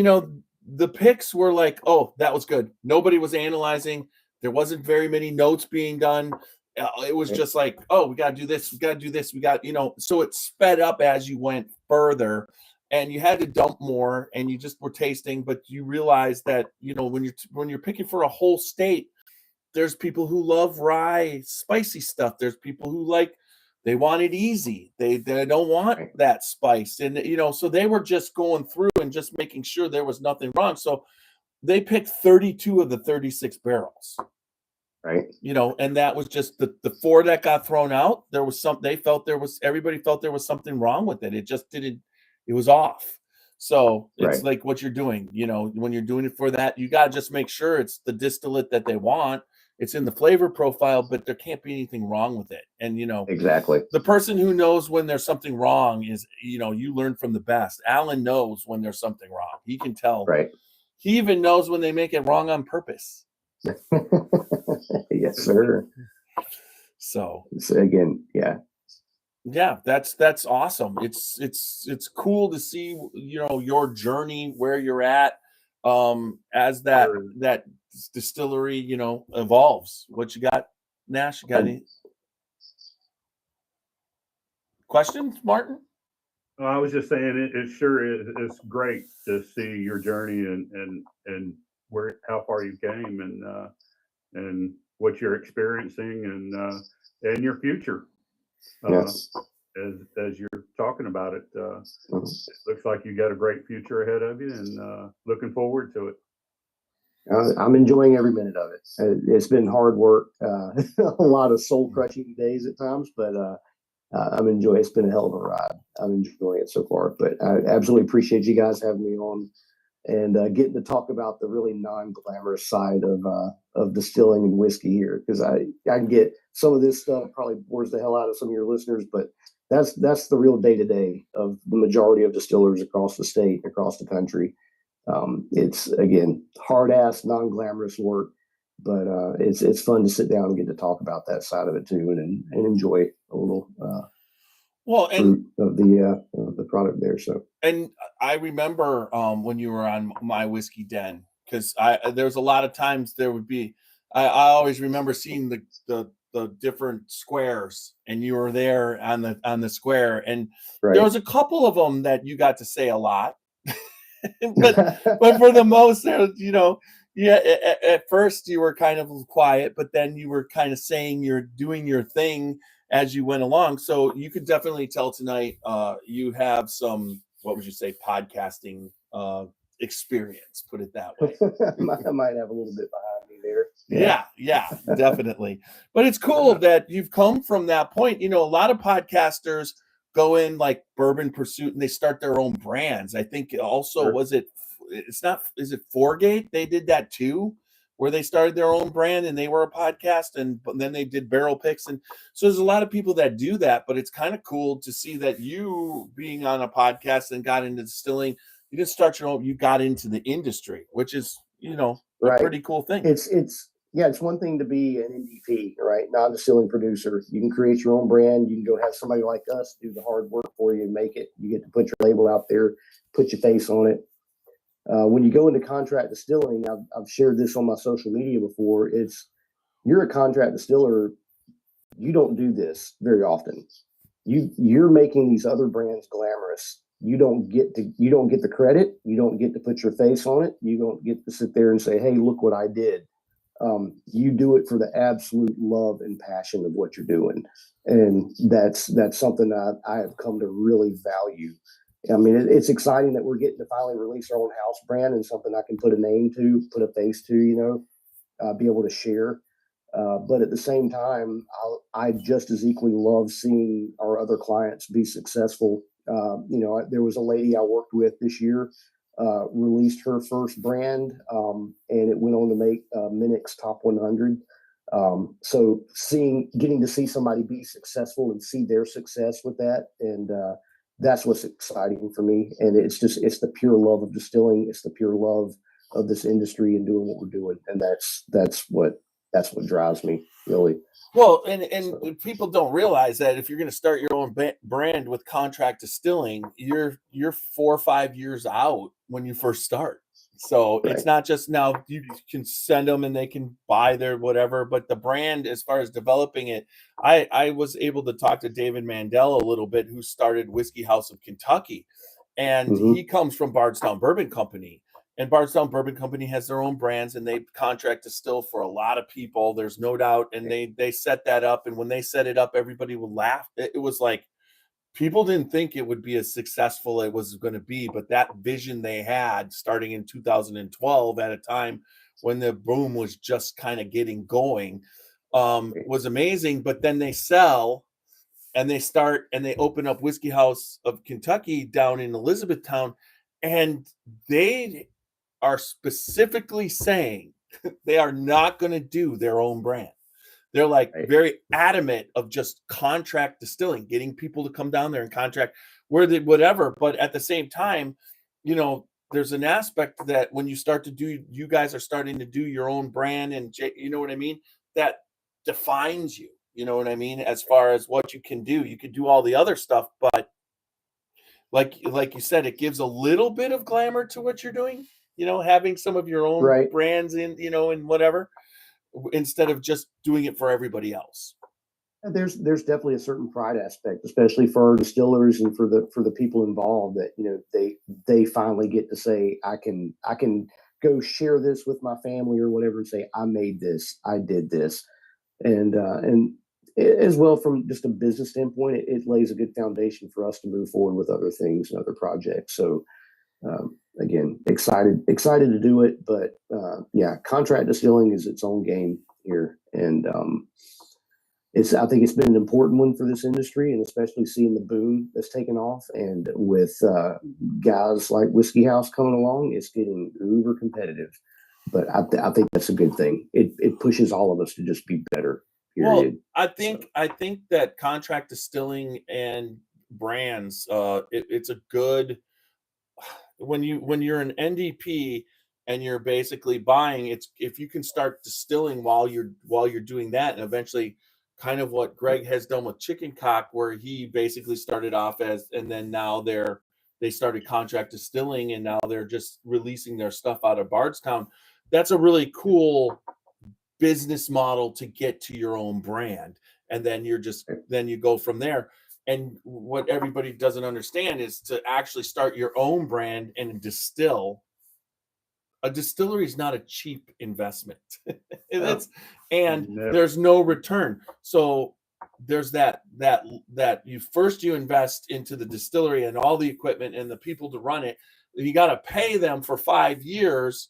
the picks were like, oh, that was good. Nobody was analyzing. There wasn't very many notes being done. It was just like, oh, we got to do this. We got to do this. We got, so it sped up as you went further, and you had to dump more, and you just were tasting, but you realize that, when you're picking for a whole state, there's people who love rye, spicy stuff. There's people who they want it easy. They don't want that spice. And, so they were just going through and just making sure there was nothing wrong. So they picked 32 of the 36 barrels. Right. And that was just the 4 that got thrown out. There was everybody felt there was something wrong with it. It just didn't, it was off. So it's like what you're doing, when you're doing it for that, you got to just make sure it's the distillate that they want. it's in the flavor profile, but there can't be anything wrong with it. And, Exactly. the person who knows when there's something wrong is, you learn from the best. Alan knows when there's something wrong. He can tell. Right. He even knows when they make it wrong on purpose. Yes, sir. So again, yeah. Yeah, that's awesome. It's cool to see, your journey, where you're at, as that distillery, evolves. What you got, Nash? You got any questions, Martin? I was just saying it sure is. It's great to see your journey and how far you came and what you're experiencing and your future. Yes. As you're talking about it, it looks like you got a great future ahead of you, and looking forward to it. I'm enjoying every minute of it. It's been hard work, a lot of soul crushing days at times, but I'm enjoying. It's been a hell of a ride. I'm enjoying it so far. But I absolutely appreciate you guys having me on and getting to talk about the really non-glamorous side of distilling and whiskey here, because I can get some of this stuff probably bores the hell out of some of your listeners, but that's the real day-to-day of the majority of distillers across the state, across the country. It's again hard-ass, non-glamorous work, but it's fun to sit down and get to talk about that side of it too, and enjoy a little fruit of the product there. So, and I remember when you were on My Whiskey Den, because there's a lot of times there would be. I always remember seeing the different squares, and you were there on the square, and there was a couple of them that you got to say a lot, but for the most, at first you were kind of quiet, but then you were kind of saying you're doing your thing as you went along. So you could definitely tell tonight you have some, what would you say, podcasting experience, put it that way. I might have a little bit behind me there. Yeah, definitely. But it's cool that you've come from that point. A lot of podcasters go in like Bourbon Pursuit and they start their own brands. I think also is it Foregate? They did that too, where they started their own brand and they were a podcast, and then they did barrel picks. And so there's a lot of people that do that, but it's kind of cool to see that you being on a podcast and got into distilling, you didn't start your own, you got into the industry, which is, a pretty cool thing. It's one thing to be an NDP, right? Non-distilling producer. You can create your own brand. You can go have somebody like us do the hard work for you and make it. You get to put your label out there, put your face on it. When you go into contract distilling, I've shared this on my social media before. You're a contract distiller. You don't do this very often. You're making these other brands glamorous. You don't get the credit. You don't get to put your face on it. You don't get to sit there and say, "Hey, look what I did." You do it for the absolute love and passion of what you're doing, and that's something that I have come to really value. I mean, it's exciting that we're getting to finally release our own house brand and something I can put a name to, put a face to, be able to share. But at the same time, I just as equally love seeing our other clients be successful. There was a lady I worked with this year, released her first brand, and it went on to make Minix Top 100. So getting to see somebody be successful and see their success with that, and that's what's exciting for me. And it's the pure love of distilling. It's the pure love of this industry and doing what we're doing. And that's what drives me, really. Well, and people don't realize that if you're going to start your own brand with contract distilling, you're 4 or 5 years out when you first start. So It's not just now you can send them and they can buy their whatever, but the brand, as far as developing it, I was able to talk to David Mandel a little bit, who started Whiskey House of Kentucky, and he comes from Bardstown Bourbon Company. And Bardstown Bourbon Company has their own brands, and they contract distill for a lot of people. There's no doubt. And they set that up. And when they set it up, everybody would laugh. It was like people didn't think it would be as successful as it was going to be. But that vision they had starting in 2012, at a time when the boom was just kind of getting going, was amazing. But then they sell and they start and they open up Whiskey House of Kentucky down in Elizabethtown. And they are specifically saying They are not going to do their own brand. They're like very adamant of just contract distilling, getting people to come down there and contract whatever. But at the same time, there's an aspect that when you guys are starting to do your own brand, and you know what I mean? That defines you, you know what I mean? As far as what you can do all the other stuff, but like you said, it gives a little bit of glamour to what you're doing, having some of your own brands in, and whatever, instead of just doing it for everybody else. There's definitely a certain pride aspect, especially for our distillers and for the people involved, that they finally get to say, I can go share this with my family or whatever and say, I made this, I did this, and as well, from just a business standpoint, it lays a good foundation for us to move forward with other things and other projects. So again, excited to do it, but contract distilling is its own game here, and I think it's been an important one for this industry, and especially seeing the boom that's taken off, and with guys like Whiskey House coming along, it's getting uber competitive. But I think that's a good thing. It pushes all of us to just be better. Period. Well, I think that contract distilling and brands, it's a good, when you're an NDP and you're basically buying, if you can start distilling while you're doing that, and eventually kind of what Greg has done with Chicken Cock, where he basically started off and then now they started contract distilling, and now they're just releasing their stuff out of Bardstown. That's a really cool business model to get to your own brand, and then you go from there. And what everybody doesn't understand is to actually start your own brand and distill. A distillery is not a cheap investment. There's no return. So there's that you invest into the distillery and all the equipment and the people to run it. You got to pay them for 5 years,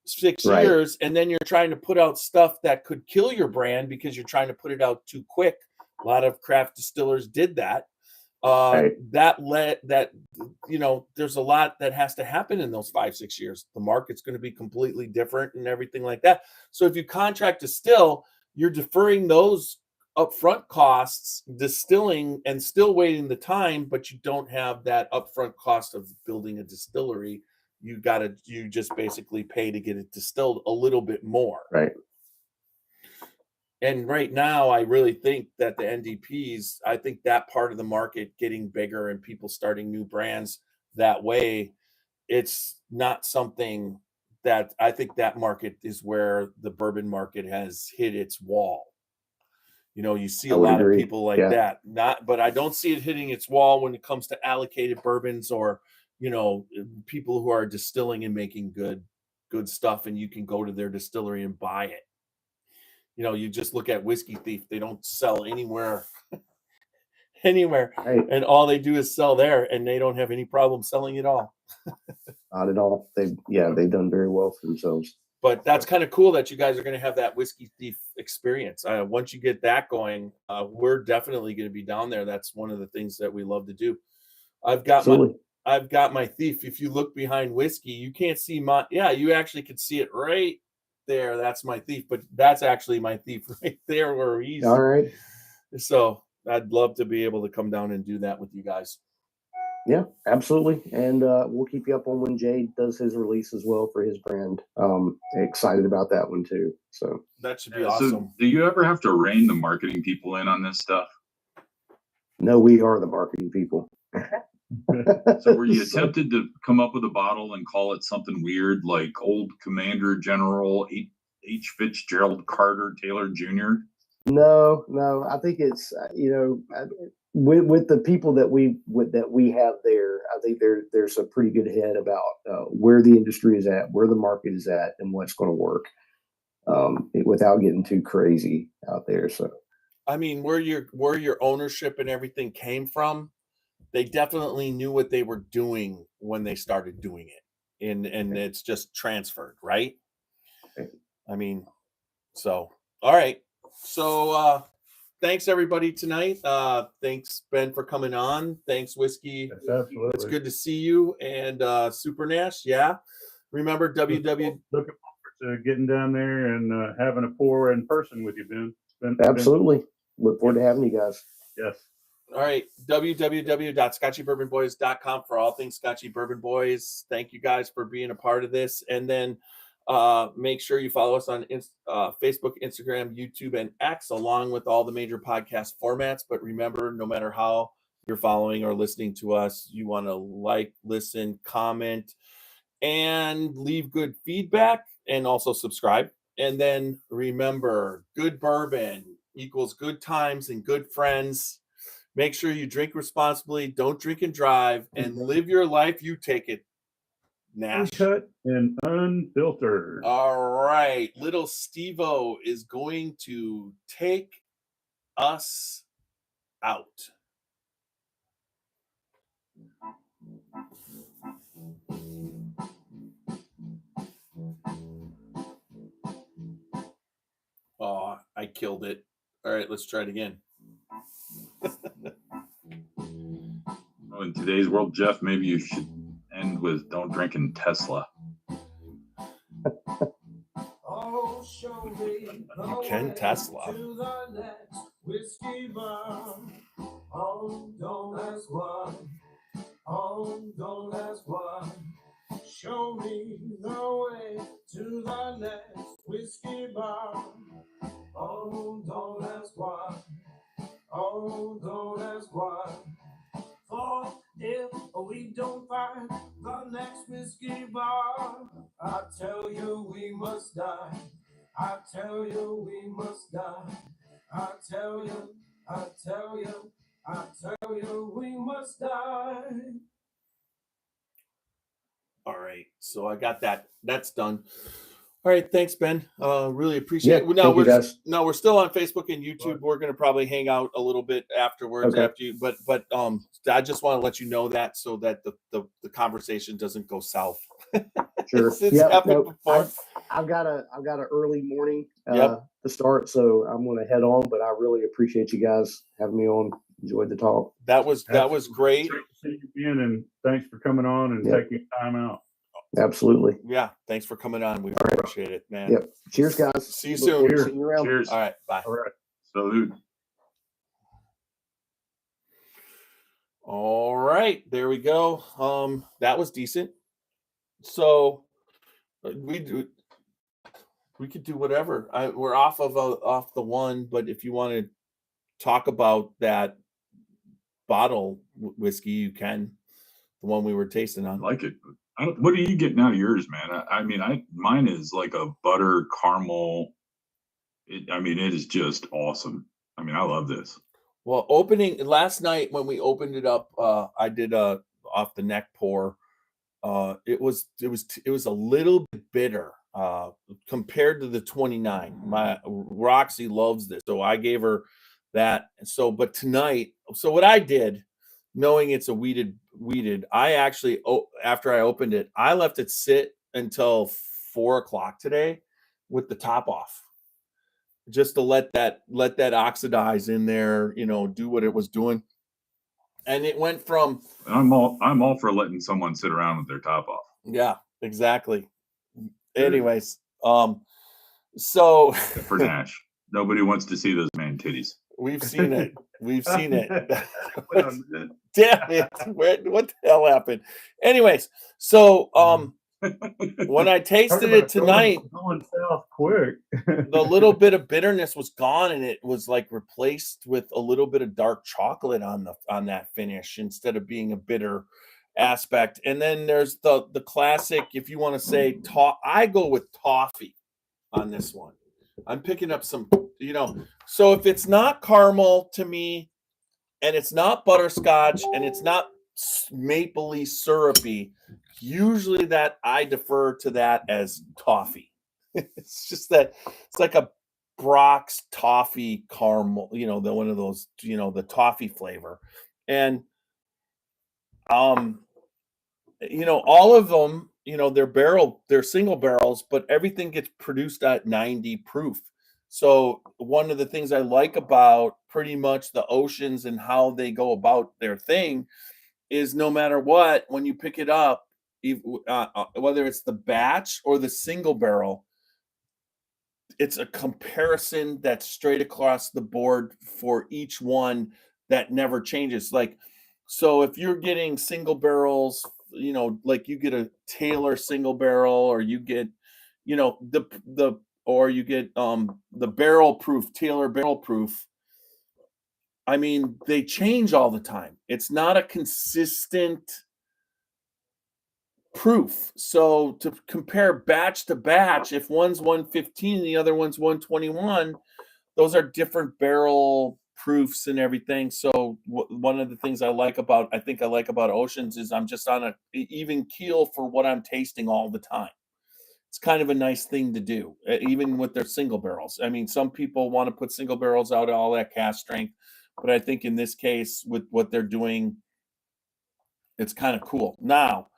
6 years, and then you're trying to put out stuff that could kill your brand because you're trying to put it out too quick. A lot of craft distillers did that. There's a lot that has to happen in those 5-6 years. The market's going to be completely different and everything like that. So if you contract distill, you're deferring those upfront costs, distilling, and still waiting the time, but you don't have that upfront cost of building a distillery. You just basically pay to get it distilled a little bit more. Right. And right now, I really think that the NDPs, I think that part of the market getting bigger and people starting new brands that way, it's not something that I think that market is where the bourbon market has hit its wall. You see a lot of people like that, but I don't see it hitting its wall when it comes to allocated bourbons or, people who are distilling and making good stuff, and you can go to their distillery and buy it. You just look at Whiskey Thief; they don't sell anywhere, Right. and all they do is sell there, and they don't have any problem selling it all. Not at all. They've done very well for themselves. But that's kind of cool that you guys are going to have that Whiskey Thief experience. Once you get that going, we're definitely going to be down there. That's one of the things that we love to do. I've got my Thief. If you look behind Whiskey, you can't see you actually can see it right there. That's my Thief, but that's actually my Thief right there where he's. All right. So I'd love to be able to come down and do that with you guys. Yeah, absolutely. And we'll keep you up on when Jade does his release as well for his brand. Excited about that one too. So that should be awesome. So do you ever have to rein the marketing people in on this stuff? No, we are the marketing people. So were you tempted to come up with a bottle and call it something weird like Old Commander General H. Fitzgerald Carter Taylor Jr.? No. I think it's with the people that we have there, I think there's a pretty good head about where the industry is at, where the market is at, and what's going to work, without getting too crazy out there. So, I mean, where your ownership and everything came from, they definitely knew what they were doing when they started doing it, and it's just transferred, right? I mean, so all right. So thanks everybody tonight. Thanks Ben for coming on. Thanks Whiskey. Yes, absolutely. It's good to see you. And Super Nash, yeah. Remember Looking forward to getting down there and having a pour in person with you, Ben. Absolutely. Look forward to having you guys. Yes. All right, www.scotchybourbonboys.com for all things Scotchy Bourbon Boys. Thank you guys for being a part of this. And then make sure you follow us on Facebook, Instagram, YouTube, and X, along with all the major podcast formats. But remember, no matter how you're following or listening to us, you want to like, listen, comment, and leave good feedback, and also subscribe. And then remember, good bourbon equals good times and good friends. Make sure you drink responsibly, don't drink and drive, and live your life. You take it, Nash. Uncut and unfiltered. All right. Little Steve-O is going to take us out. Oh, I killed it. All right, let's try it again. Oh, in today's world, Jeff, maybe you should end with "Don't drink in Tesla." You can Tesla. Whiskey bar. Oh, don't ask why. Oh, don't ask why. Show me the way to the next whiskey bar. Oh, don't ask why. Oh, don't ask why. For if we don't find the next whiskey bar, I tell you we must die. I tell you we must die. I tell you, I tell you, I tell you we must die. All right, so I got that. That's done. All right, thanks, Ben. Really appreciate it. Thank you, guys. We're still on Facebook and YouTube. We're gonna probably hang out a little bit afterwards Okay. after you, but I just want to let you know that so that the conversation doesn't go south. Sure. It's happened before. I've got an early morning Yep. to start, so I'm going to head on. But I really appreciate you guys having me on. Enjoyed the talk. That was great. Great to see you again, and thanks for coming on and Yep. taking time out. Absolutely. Yeah, thanks for coming on. We appreciate it, man. Yep. Cheers, guys. See you Look soon. forward to seeing you around. Cheers. All right, bye. All right. Salute. All right, there we go. That was decent. So we could do whatever. We're off the one, but if you want to talk about that bottle whiskey, you can. The one we were tasting I on. like it. What are you getting out of yours, man? Mine is like a butter caramel. It is just awesome. I love this. Well, opening last night when we opened it up, I did a off the neck pour. It was a little bit bitter compared to the 29. My Roxy loves this, so I gave her that. So, but tonight, so what I did, knowing it's a weeded, I actually after I opened it, I left it sit until 4 o'clock today with the top off, just to let that oxidize in there, do what it was doing. And it went from I'm all for letting someone sit around with their top off. yeah, exactly. Anyways, so Except for Nash. Nobody wants to see those man titties. we've seen it. We've seen it. Well, Damn it. What the hell happened? Anyways, so when I tasted it tonight, going south quick. the little bit of bitterness was gone, and it was like replaced with a little bit of dark chocolate on that finish instead of being a bitter aspect. And then there's the classic, if you want to say I go with toffee on this one. I'm picking up some, so if it's not caramel to me, and it's not butterscotch, and it's not mapley syrupy, usually that I defer to that as toffee. It's just that it's like a Brock's toffee caramel, the one of those, the toffee flavor. And all of them, they're single barrels, but everything gets produced at 90 proof. So one of the things I like about pretty much the Oceans and how they go about their thing is no matter what, when you pick it up, whether it's the batch or the single barrel, it's a comparison that's straight across the board for each one that never changes. Like, so if you're getting single barrels, like you get a Taylor single barrel, or you get, or you get the barrel proof, Taylor barrel proof. I mean, they change all the time. It's not a consistent proof. So to compare batch to batch, if one's 115 and the other one's 121, those are different barrel proofs and everything. So one of the things I like about Oceans is I'm just on a even keel for what I'm tasting all the time. It's kind of a nice thing to do, even with their single barrels. I mean, some people want to put single barrels out all that cast strength, but I think in this case, with what they're doing, it's kind of cool. Now,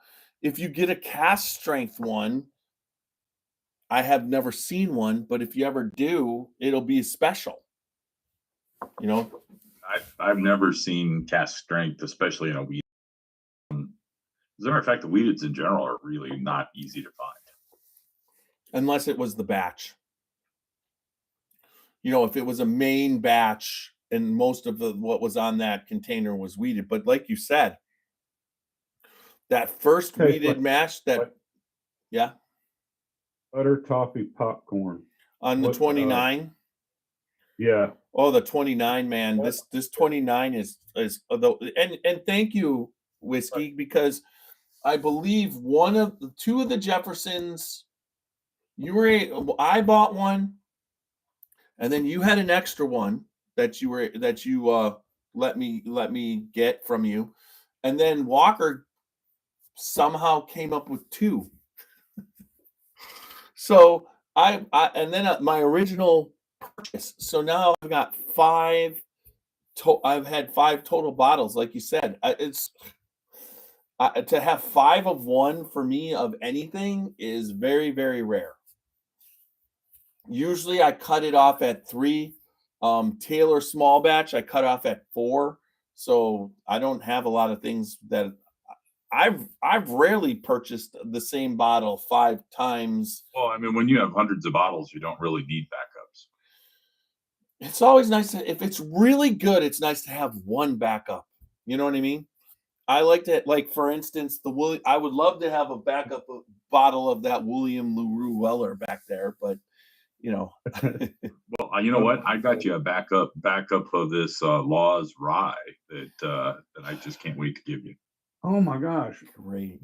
if you get a cast strength one, I have never seen one, but if you ever do, it'll be special. I've never seen cast strength, especially in a wheat. As a matter of fact, the wheateds in general are really not easy to find. Unless it was the batch. If it was a main batch and most of what was on that container was wheated. But like you said, that first wheated mash yeah. Butter toffee popcorn. On the 29. Yeah. Oh, the 29, man. This 29 is and thank you, Whiskey, because I believe two of the Jeffersons, I bought one, and then you had an extra one that you let me get from you, and then Walker somehow came up with two. So and then my original purchase. So now I've got five. I've had 5 total bottles, like you said. It's to have 5 of one for me of anything is very, very rare. Usually I cut it off at 3. Taylor small batch, I cut off at 4. So I don't have a lot of things that I've rarely purchased the same bottle 5 times. Well, I mean, when you have hundreds of bottles, you don't really need backups. It's always nice if it's really good, it's nice to have one backup. You know what I mean? I like to, like, for instance, I would love to have a backup bottle of that William LaRue Weller back there, but Well, you know what? I got you a backup of this Laws Rye that I just can't wait to give you. Oh my gosh. Great.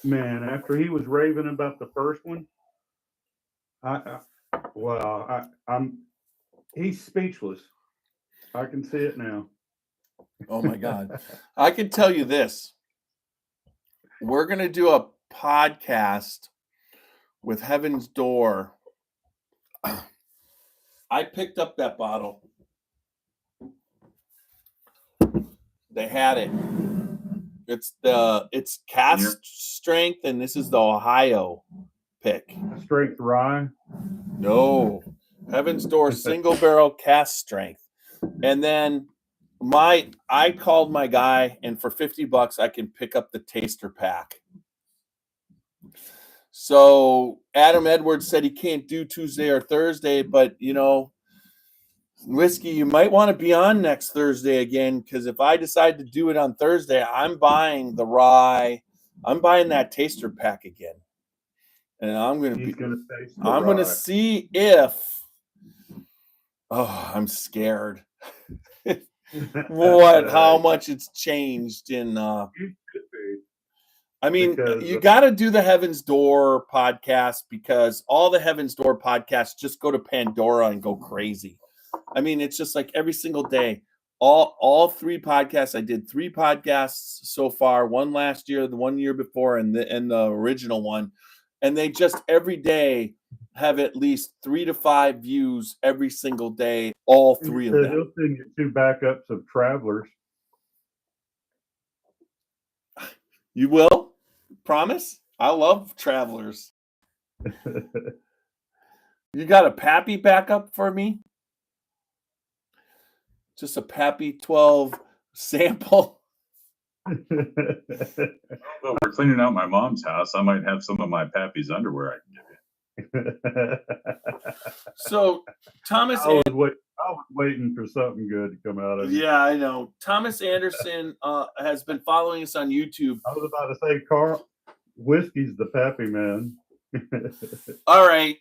Man, after he was raving about the first one, he's speechless. I can see it now. Oh my God. I can tell you this. We're going to do a podcast with Heaven's Door. I picked up that bottle. They had it. It's cast strength, and this is the Ohio pick. Strength rye? No. Heaven's Door single barrel cast strength. And then I called my guy, and for $50 I can pick up the taster pack. So Adam Edwards said he can't do Tuesday or Thursday, but Whiskey, you might want to be on next Thursday again, because if I decide to do it on Thursday, I'm buying the rye. I'm buying that taster pack again. And I'm going to see if I'm scared. How much it's changed in you got to do the Heaven's Door podcast, because all the Heaven's Door podcasts just go to Pandora and go crazy. I mean, it's just like every single day, all 3 podcasts. I did 3 podcasts so far, one last year, the one year before, and the original one. And they just every day have at least 3 to 5 views every single day, all 3 of them. He'll send you 2 backups of Travelers. You will? Promise? I love Travelers. You got a Pappy backup for me? Just a Pappy 12 sample? Well, we're cleaning out my mom's house. I might have some of my Pappy's underwear I can give you. So Thomas, I was waiting for something good to come out of you. yeah, I know. Thomas Anderson has been following us on YouTube. I was about to say, Carl, whiskey's the pappy man. All right,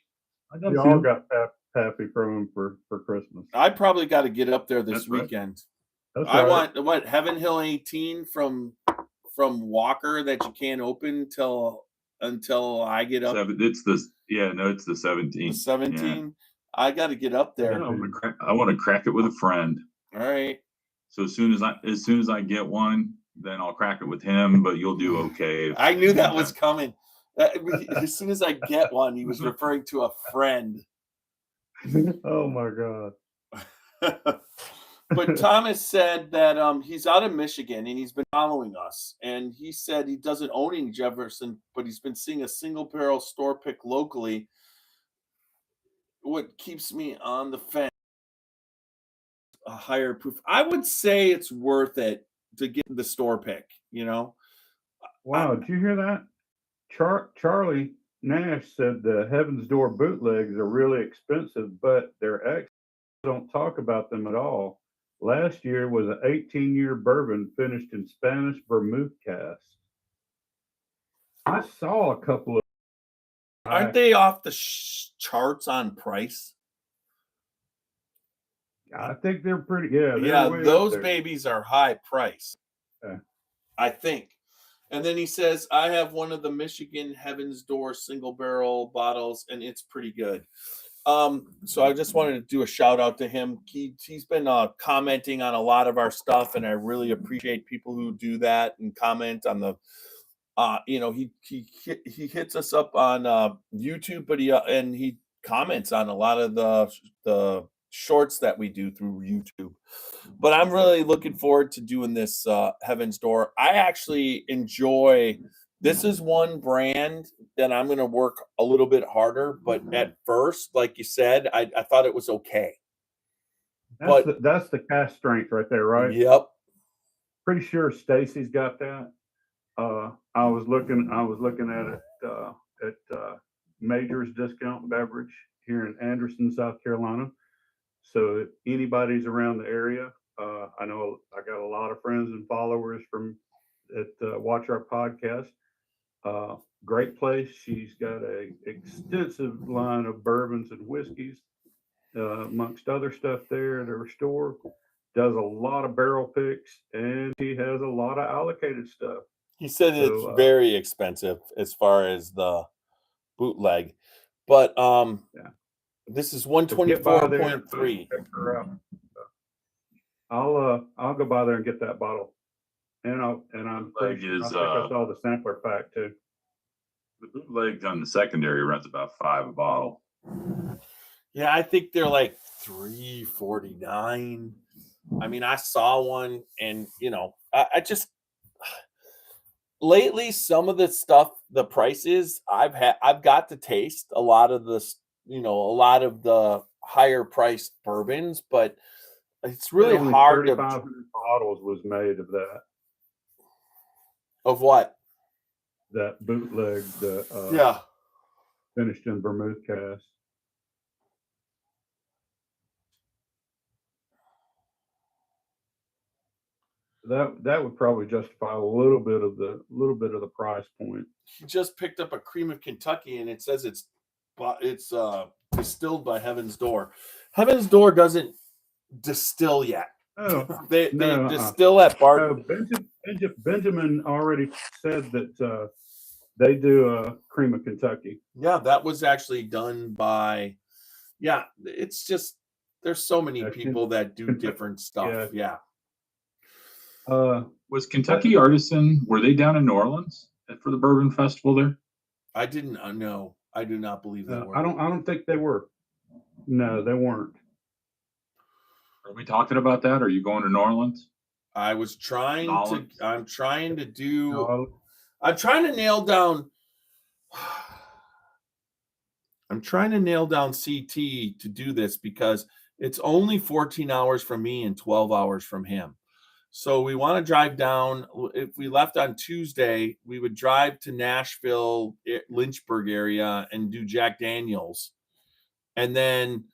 We all got pappy from him for Christmas. I probably got to get up there this That's right. weekend. That's I right. want what Heaven Hill 18 from Walker that you can't open until I get up. It's the 17th. The 17. I got to get up there. Yeah, I want to crack it with a friend. All right. So as soon as I get one, then I'll crack it with him. But you'll do okay. I knew that was coming. As soon as I get one, he was referring to a friend. Oh my God. But Thomas said that he's out of Michigan and he's been following us. And he said he doesn't own any Jefferson, but he's been seeing a single barrel store pick locally. What keeps me on the fence? A higher proof. I would say it's worth it to get the store pick, you know? Wow, did you hear that? Charlie Nash said the Heaven's Door bootlegs are really expensive, but their ex don't talk about them at all. Last year was an 18-year bourbon finished in Spanish vermouth cask. I saw a couple of. Aren't they off the charts on price? I think they're pretty. Yeah, Yeah, way up those there. babies are high price. Yeah. I think. And then he says, I have one of the Michigan Heaven's Door single barrel bottles, and it's pretty good. So I just wanted to do a shout out to him. He's been commenting on a lot of our stuff, and I really appreciate people who do that and comment on the. He hits us up on YouTube, but he comments on a lot of the shorts that we do through YouTube. But I'm really looking forward to doing this Heaven's Door. I actually enjoy. This is one brand that I'm going to work a little bit harder, but at first, like you said, I thought it was okay. That's the cast strength right there, right? Yep. Pretty sure Stacy's got that. I was looking at it at Major's Discount Beverage here in Anderson, South Carolina. So if anybody's around the area, I know I got a lot of friends and followers that watch our podcast. Great place. She's got a extensive line of bourbons and whiskeys, amongst other stuff there at her store. Does a lot of barrel picks, and she has a lot of allocated stuff. He said it's very expensive as far as the bootleg, but this is 124.3. I'll go by there and get that bottle, and I'm pretty sure, I think I saw the sampler pack too. The bootleg on the secondary runs about $5 a bottle. Yeah, I think they're like $3.49. I mean, I saw one, and I just lately some of the stuff, the prices I've got to taste a lot of this, a lot of the higher priced bourbons, but it's really hard. 3,500 bottles was made of that. Of what? That bootleg, finished in vermouth cask. That would probably justify a little bit of the price point. He just picked up a Cream of Kentucky, and it says it's distilled by Heaven's Door. Heaven's Door doesn't distill yet. Oh, they distill at Bourbon. Benjamin already said that they do a Cream of Kentucky. Yeah, that was actually done by. Yeah, it's just there's so many people that do different stuff. Yeah. Was Kentucky Artisan, were they down in New Orleans for the Bourbon Festival there? I didn't know. I do not believe they were. I don't think they were. No, they weren't. Are we talking about that? Are you going to New Orleans? I'm trying to nail down. I'm trying to nail down CT to do this because it's only 14 hours from me and 12 hours from him. So we want to drive down. If we left on Tuesday, we would drive to Nashville, Lynchburg area, and do Jack Daniels. And then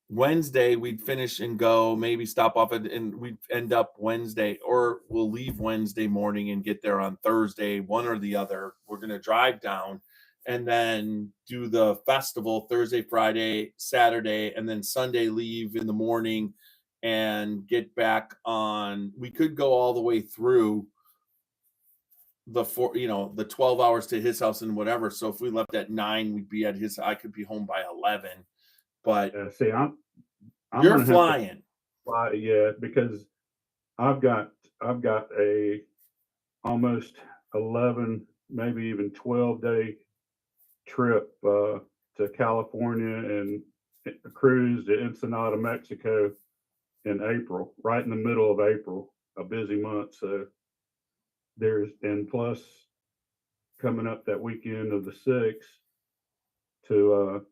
Wednesday, we'd finish and go, maybe stop off and we'd end up Wednesday, or we'll leave Wednesday morning and get there on Thursday, one or the other. We're going to drive down and then do the festival Thursday, Friday, Saturday, and then Sunday leave in the morning and get back on. We could go all the way through the 12 hours to his house and whatever. So if we left at 9, we'd be at his, I could be home by 11. But See, I'm you're gonna have to flying. fly, yeah, because I've got a almost 11, maybe even 12-day trip to California and a cruise to Ensenada, Mexico in April, right in the middle of April, a busy month. So and plus coming up that weekend of the 6th to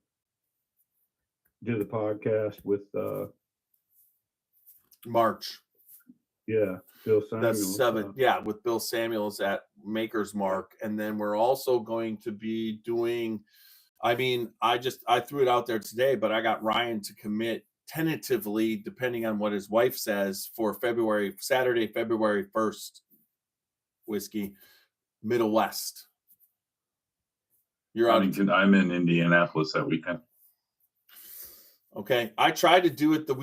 do the podcast with March. Yeah, Bill Samuels. That's 7. Yeah, with Bill Samuels at Maker's Mark. And then we're also going to be doing, I threw it out there today, but I got Ryan to commit tentatively, depending on what his wife says, for Saturday, February 1st whiskey, Middle West. You're out. I'm in Indianapolis that weekend. Okay. I tried to do it the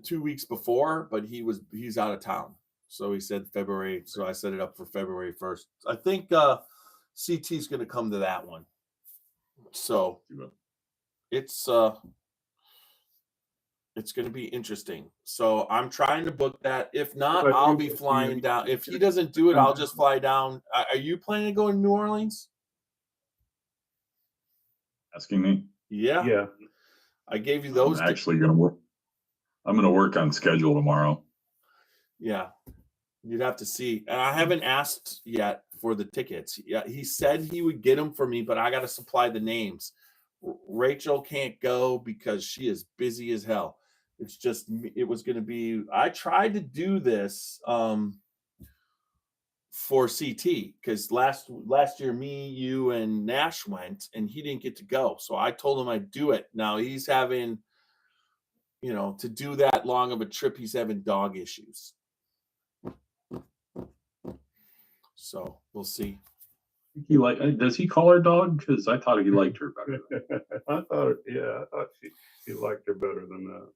2 weeks before, but he's out of town. So he said February. So I set it up for February 1st. I think CT is going to come to that one. So it's going to be interesting. So I'm trying to book that. If not, I'll be flying down. If he doesn't do it, I'll just fly down. Are you planning to go to New Orleans? Asking me? Yeah. Yeah. I gave you those. I'm actually going to work. I'm going to work on schedule tomorrow. Yeah. You'd have to see. I haven't asked yet for the tickets. Yeah, he said he would get them for me, but I got to supply the names. Rachel can't go because she is busy as hell. It's just, it was going to be, I tried to do this for CT because last year, me, you, and Nash went, and he didn't get to go. So I told him I'd do it. Now he's having, to do that long of a trip, he's having dog issues. So we'll see. Does he call her dog? Because I thought he liked her better. I thought she liked her better than that.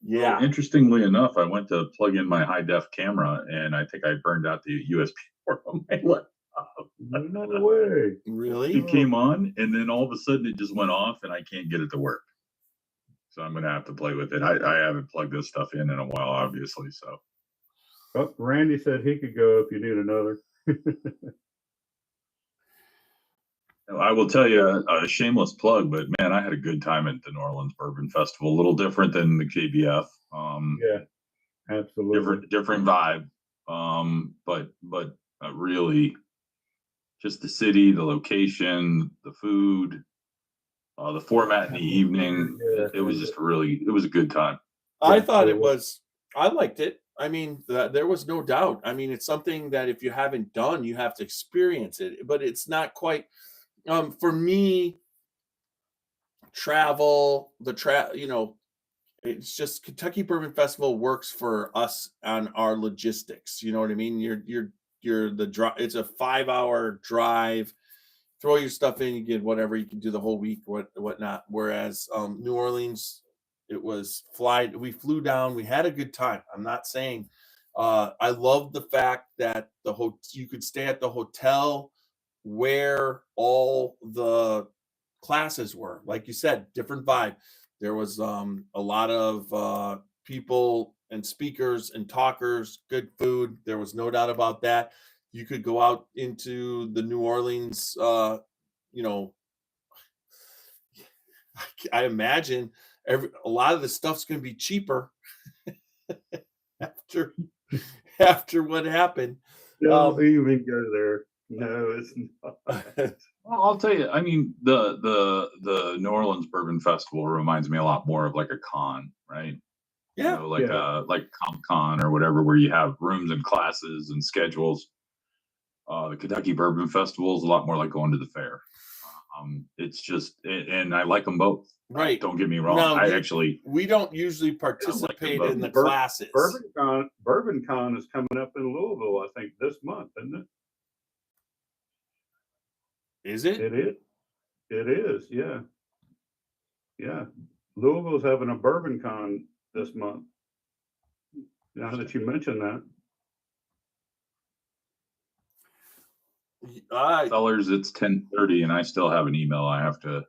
Yeah. Well, interestingly enough, I went to plug in my high def camera, and I think I burned out the USB port on my laptop. No way. Really? It came on, and then all of a sudden it just went off, and I can't get it to work. So I'm going to have to play with it. I haven't plugged this stuff in a while, obviously. So. Oh, Randy said he could go if you need another. I will tell you a shameless plug, but man, I had a good time at the New Orleans Bourbon Festival. A little different than the KBF. Yeah, absolutely. Different vibe. But really, just the city, the location, the food, the format in the evening. It was just it was a good time. I thought it was. I liked it. I mean, there was no doubt. I mean, it's something that if you haven't done, you have to experience it. But it's not quite. For me, it's just Kentucky Bourbon Festival works for us on our logistics. You know what I mean? You're the drive. It's a 5-hour drive. Throw your stuff in, you get whatever, you can do the whole week, whatnot. Whereas New Orleans, it was we flew down, we had a good time. I'm not saying I love the fact that you could stay at the hotel where all the classes were. Like you said, different vibe. There was a lot of people and speakers and talkers, good food. There was no doubt about that. You could go out into the New Orleans, I imagine a lot of the stuff's going to be cheaper after what happened. Don't even go there. No, it's not. Well, I'll tell you. I mean, the New Orleans Bourbon Festival reminds me a lot more of like a con, right? Yeah. You know, like Yeah. like Comp Con or whatever, where you have rooms and classes and schedules. The Kentucky Bourbon Festival is a lot more like going to the fair. It's just, and I like them both. Right. Don't get me wrong. No, I actually, we don't usually participate in the Bur- classes. Bourbon Con is coming up in Louisville, I think, this month, isn't it? Is it? It is. It is. Yeah. Yeah. Louisville's having a Bourbon Con this month. Now that you mention that. Sellers, it's 10:30 and I still have an email I have to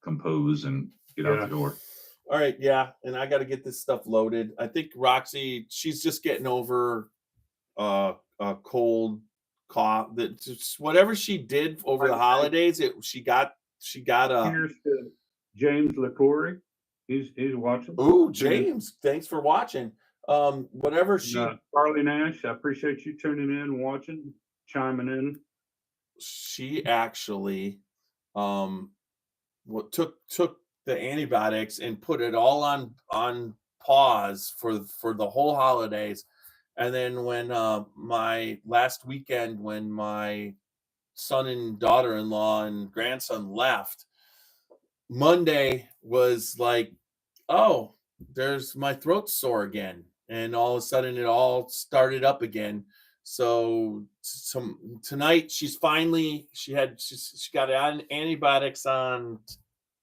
compose and get out the door. All right, yeah, and I got to get this stuff loaded. I think Roxy, she's just getting over a cold cough. That just whatever she did over the holidays, she got a. Here's to James LaCoury. He's watching. Ooh, James, thanks for watching. Whatever she. Carly Nash, I appreciate you tuning in, watching, chiming in. She actually, took the antibiotics and put it all on pause for the whole holidays, and then when my last weekend when my son and daughter-in-law and grandson left, Monday was like, oh, there's my throat sore again, and all of a sudden it all started up again. So tonight she got antibiotics on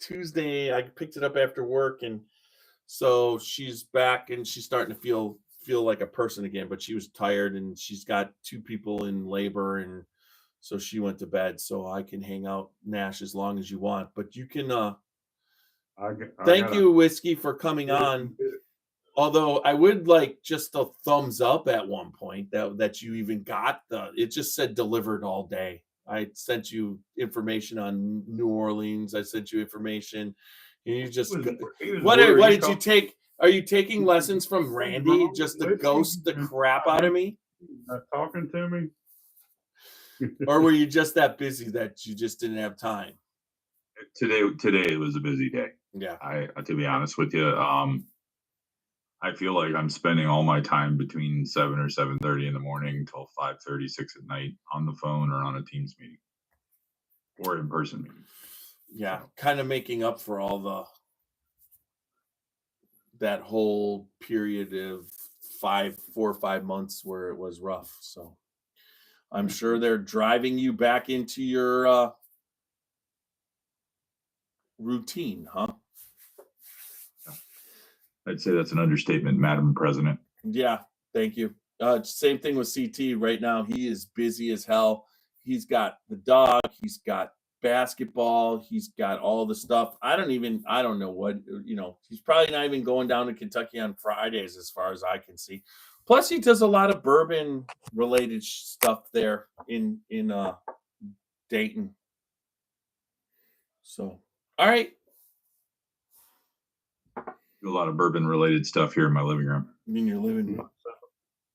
Tuesday. I picked it up after work, and so she's back and she's starting to feel like a person again, but she was tired and she's got 2 people in labor, and so she went to bed. So I can hang out, Nash, as long as you want, but you can thank you, Whiskey, for coming on. Although I would like just a thumbs up at one point that you even got it just said delivered all day. I sent you information on New Orleans. I sent you information. And you just what did you take? Are you taking lessons from Randy just to ghost the crap out of me? Not talking to me? Or were you just that busy that you just didn't have time? Today was a busy day. Yeah. I to be honest with you, I feel like I'm spending all my time between 7 or 7:30 in the morning till 5:30, 6 at night on the phone or on a Teams meeting or in-person meeting. Yeah, kind of making up for all that whole period of 4 or 5 months where it was rough. So I'm sure they're driving you back into your routine, huh? I'd say that's an understatement, Madam President. Yeah, thank you. Same thing with CT right now. He is busy as hell. He's got the dog. He's got basketball. He's got all the stuff. I don't know what, he's probably not even going down to Kentucky on Fridays as far as I can see. Plus he does a lot of bourbon related stuff there in Dayton. So, all right. Do a lot of bourbon related stuff here in my living room. In your living room.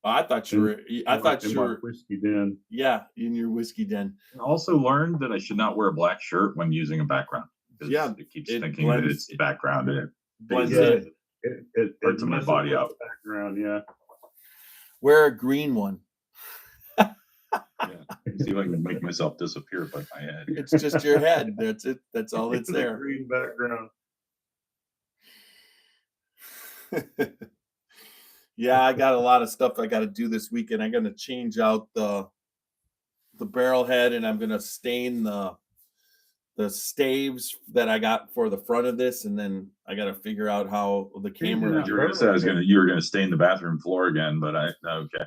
I thought you were whiskey den. Yeah, in your whiskey den. I also learned that I should not wear a black shirt when using a background. Yeah, it keeps thinking that it's the background and it blends in. It hurts my body out. Background, yeah. Wear a green one. Yeah. See if I can make myself disappear by my head. It's just your head. That's it. That's all that's there. Green background. Yeah, I got a lot of stuff I got to do this weekend. I'm going to change out the barrel head, and I'm going to stain the staves that I got for the front of this, and then I got to figure out how the camera. You were going to say you were going to stain the bathroom floor again, but okay.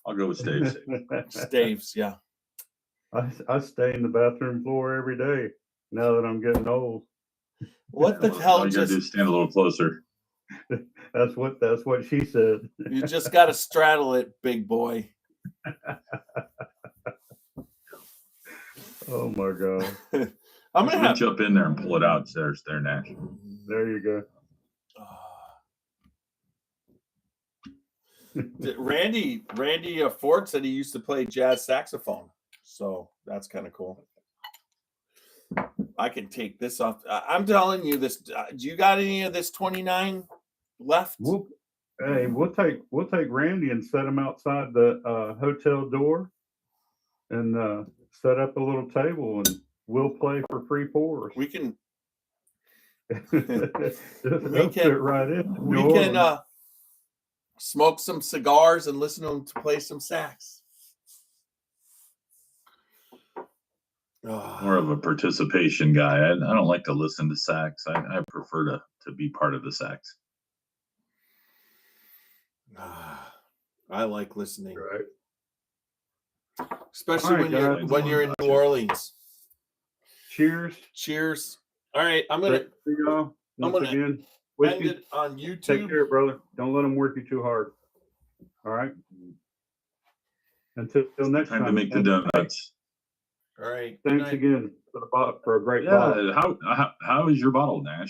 I'll go with staves. Staves, yeah. I stain the bathroom floor every day now that I'm getting old. What the hell? All you got to do is stand a little closer. That's what she said. You just got to straddle it, big boy. Oh my God. I'm going to reach up in there and pull it out. There's there, Nash. There you go. Randy Ford said he used to play jazz saxophone. So that's kind of cool. I can take this off. I'm telling you this. Do you got any of this 29 left? We'll take Randy and set him outside the hotel door, and set up a little table, and we'll play for free pours. We can. we can right in. We can smoke some cigars and listen to him to play some sax. More of a participation guy. I don't like to listen to sax. I prefer to be part of the sax. I like listening, Right. especially when you're in New Orleans. Cheers. Cheers. All right, I'm gonna end it on YouTube. Take care, brother. Don't let them work you too hard. All right. Until next time. Time to make the donuts. All right. Thanks again for a great bottle. How is your bottle, Nash?